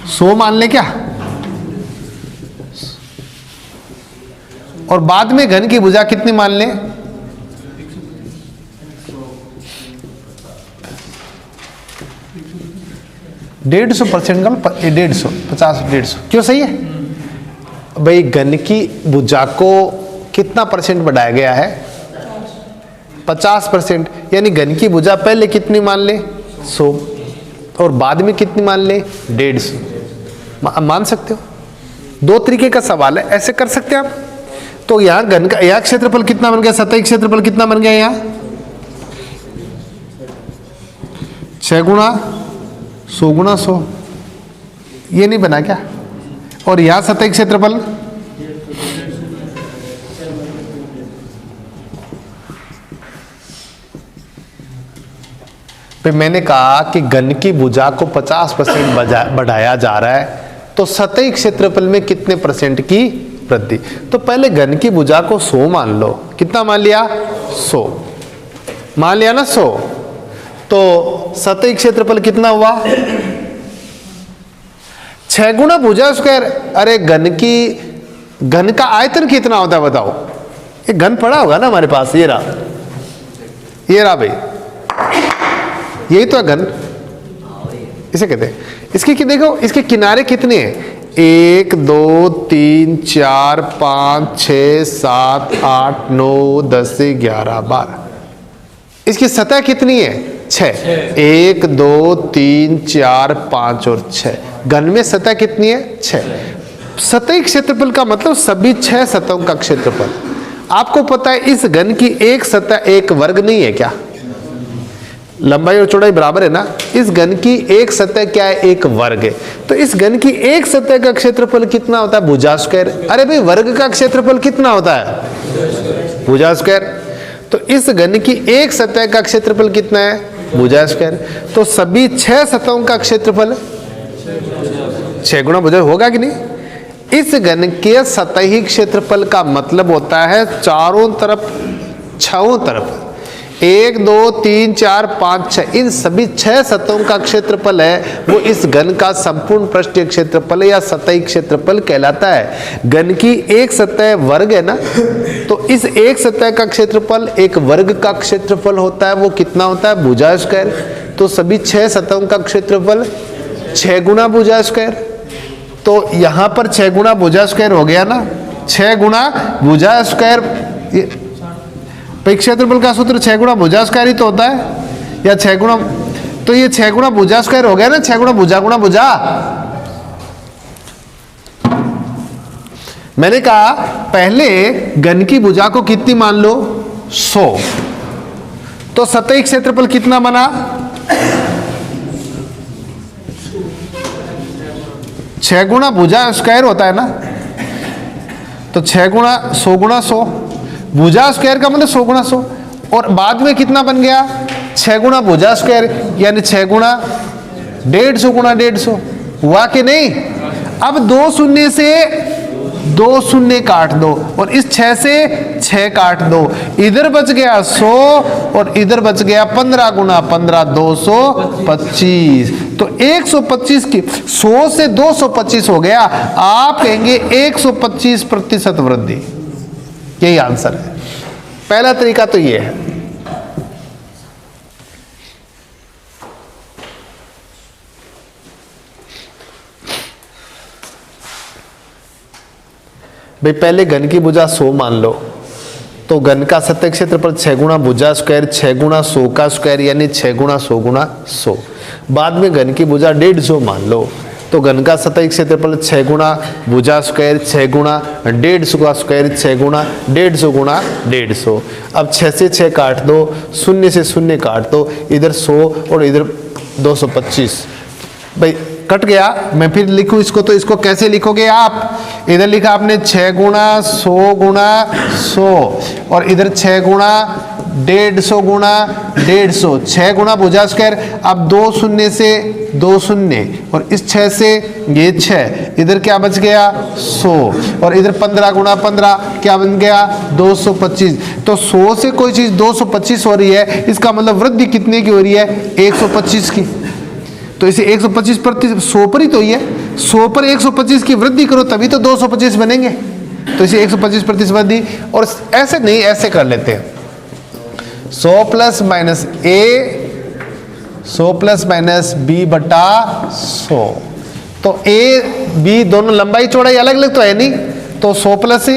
100 मान लें क्या? और बाद में घन की भुजा कितनी मान लें? 150% का 150, 50, 150 क्यों सही है भाई? घन की भुजा को कितना परसेंट बढ़ाया गया है? 50%। यानी घन की भुजा पहले कितनी मान ले? 100, और बाद में कितनी मान ले? 150। मान सकते हो, दो तरीके का सवाल है, ऐसे कर सकते हैं आप। तो यहां घन का यह क्षेत्रफल कितना बन गया? सतही क्षेत्रफल कितना बन गया यहां? 6 गुणा 100 गुणा 100, ये नहीं बना क्या? और यहां सतही क्षेत्रफल पे मैंने कहा कि घन की भुजा को 50% बढ़ाया जा रहा है, तो सतही क्षेत्रफल में कितने परसेंट की वृद्धि? तो पहले घन की भुजा को 100 मान लो। कितना मान लिया? 100 मान लिया ना, 100। तो सतही क्षेत्रफल कितना हुआ? 6 गुणा भुजा स्क्वायर। अरे घन का आयतन कितना होता है बताओ? ये घन पड़ा होगा ना हमारे पास, ये रहा भाई, यही तो है घन, इसे कहते हैं। इसकी देखो, इसके किनारे कितने हैं? 1 2 3 4 5 6 7 8 9 10 11 12। इसकी सतह कितनी है? 6। 1 2 3 4 5 और 6। घन में सतह कितनी है? 6। सतही क्षेत्रफल का मतलब सभी 6 सतहों का क्षेत्रफल। आपको पता है इस घन की एक सतह एक वर्ग नहीं है क्या? लंबाई और चौड़ाई बराबर है ना। इस घन की एक सतह क्या है? एक वर्ग है। तो इस घन की एक सतह का क्षेत्रफल कितना होता है? भुजा स्क्वायर। अरे भाई, वर्ग का क्षेत्रफल कितना होता है? भुजा स्क्वायर। तो इस घन की एक सतह का क्षेत्रफल कितना है? भुजा स्क्वायर। तो सभी 6 सतहों का क्षेत्रफल 6 गुणा भुजा होगा कि नहीं? इस घन के सतही क्षेत्रफल का मतलब होता है चारों तरफ, 6 तरफ, 1 2 3 4 5 6, इन सभी 6 सतहों का क्षेत्रफल है वो इस घन का संपूर्ण पृष्ठीय क्षेत्रफल या सतही क्षेत्रफल कहलाता है। घन की एक सतह वर्ग है ना, तो इस एक सतह का क्षेत्रफल एक वर्ग का क्षेत्रफल होता है। वो कितना होता है? भुजा स्क्वायर। तो सभी 6 सतहों का क्षेत्रफल 6 गुणा भुजा स्क्वायर। तो यहां पर 6 गुणा भुजा स्क्वायर हो गया ना, 6 गुणा भुजा स्क्वायर। क्षेत्रफल का सूत्र 6 गुणा भुजा स्क्वायर ही तो होता है, या 6 गुणा, तो ये 6 गुणा भुजा स्क्वायर हो गया ना। 6 गुणा भुजा गुणा भुजा। मैंने कहा पहले घन की भुजा को कितनी मान लो? 100। तो सतही क्षेत्रफल कितना बना? 6 गुणा भुजा स्क्वायर होता है ना, तो 6 गुणा 100 गुणा 100। भुजा स्क्वायर का मतलब 100 गुणा 100। और बाद में कितना बन गया? 6 गुणा भुजा स्क्वायर, यानी 6 गुणा 150 गुणा 150। हुआ कि नहीं? अब 2 शून्य से 2 शून्य काट दो, और इस 6 से 6 काट दो। इधर बच गया 100 और इधर बच गया 15 गुणा 15 225। तो 125 की 100 से 225 हो गया। आप कहेंगे 125% वृद्धि। यही आंसर है। पहला तरीका तो ये है। भाई पहले घन की भुजा 100 मान लो, तो घन का सतह क्षेत्रफल 6 गुणा भुजा स्क्वायर 6 गुणा 100 का स्क्वायर यानी 6 गुणा 100 गुणा 100। बाद में घन की भुजा 150 मान लो, तो घन का सतह क्षेत्रफल 6 गुणा भुजा स्क्वायर 6 गुणा 150 का स्क्वायर 6 गुणा 150 गुणा 150। अब 6 से 6 काट दो, 0 से 0 काट दो, इधर 100 और इधर 225। भाई कट गया। मैं फिर लिखूं इसको, तो इसको कैसे लिखोगे आप? इधर लिखा आपने 6 गुणा 100 गुणा 100 और इधर 6 गुणा 150 गुणा 150, 6 गुणा भुजा स्क्वायर। अब 2 शून्य से 2 शून्य और इस 6 से ये 6, इधर क्या बच गया 100 और इधर 15 गुणा 15 क्या बन गया 225। तो 100 से कोई चीज 225 हो रही है, इसका मतलब वृद्धि कितने की हो रही है 125 की। तो इसे 125% 100 पर ही तो ही है, 100 पर 125 की वृद्धि करो तभी तो 225 बनेंगे। तो इसे 125% वृद्धि। और ऐसे नहीं, ऐसे कर लेते हैं 100 प्लस माइनस ए 100 प्लस माइनस बी बटा 100। तो ए बी दोनों लंबाई चौड़ाई अलग अलग तो है नहीं, तो 100 प्लस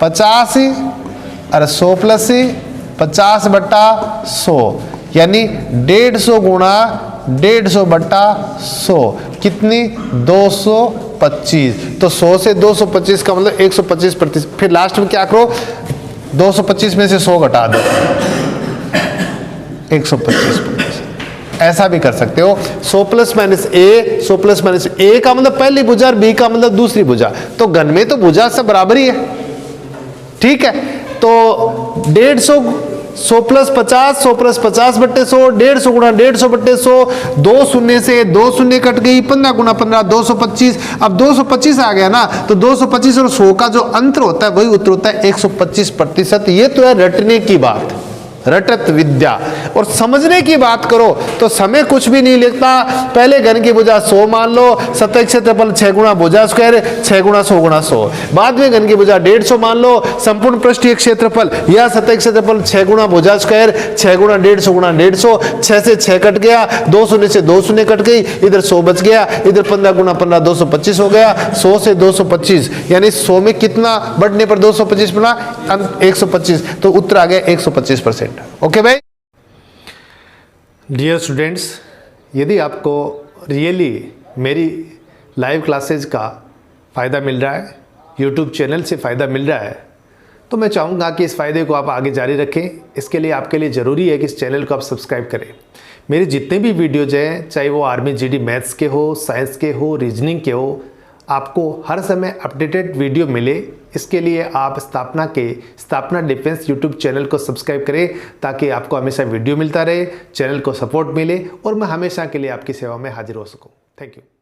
50 अरे 100 प्लस 50 बटा 100 यानी 150 गुणा 150 बटा 100 कितनी 225। तो 100 से 225 का मतलब 125%। फिर लास्ट में क्या करो 225 में से 100 घटा दो 125%। ऐसा भी कर सकते हो। 100 प्लस माइनस ए 100 प्लस माइनस ए का मतलब पहली भुजा और बी का मतलब दूसरी भुजा। तो घन में तो भुजा सब बराबर ही है, ठीक है। तो 100 प्लस 50 100 प्लस 50 बट्टे 100 150 गुणा 150 बट्टे 100। 2 शून्य से 2 शून्य कट गई, 15 गुणा 15 225। अब 225 आ गया ना, तो 225 और 100 का जो अंतर होता है वही उत्तर होता है 125%। ये तो है रटने की बात, रटत विद्या। और समझने की बात करो तो समय कुछ भी नहीं लगता। पहले घन की भुजा 100 मान लो, सतह क्षेत्रफल 6 गुणा भुजा स्क्वायर 6 गुणा 100 गुणा 100। बाद में घन की भुजा 150 मान लो, संपूर्ण पृष्ठीय क्षेत्रफल या सतह क्षेत्रफल 6 गुणा भुजा स्क्वायर 6 गुणा 150 गुणा 150। 6 से 6 कट गया, 2 शून्य से 2 शून्य कट गई, इधर 100 बच गया, इधर 15 गुणा 15 225 हो गया। 100 से 225 यानी 100 में कितना बढ़ने पर 225 बना 125। तो उत्तर आ गया 125%। ओके भाई। डियर स्टूडेंट्स, यदि आपको रियली मेरी लाइव क्लासेज का फ़ायदा मिल रहा है, यूट्यूब चैनल से फ़ायदा मिल रहा है, तो मैं चाहूँगा कि इस फ़ायदे को आप आगे जारी रखें। इसके लिए आपके लिए ज़रूरी है कि इस चैनल को आप सब्सक्राइब करें। मेरे जितने भी वीडियोज हैं, चाहे वो आर्मी जीडी मैथ्स के हो, साइंस के हो, रीजनिंग के हो, आपको हर समय अपडेटेड वीडियो मिले, इसके लिए आप स्थापना डिफेंस यूट्यूब चैनल को सब्सक्राइब करें, ताकि आपको हमेशा वीडियो मिलता रहे, चैनल को सपोर्ट मिले और मैं हमेशा के लिए आपकी सेवा में हाजिर हो सकूं। Thank you.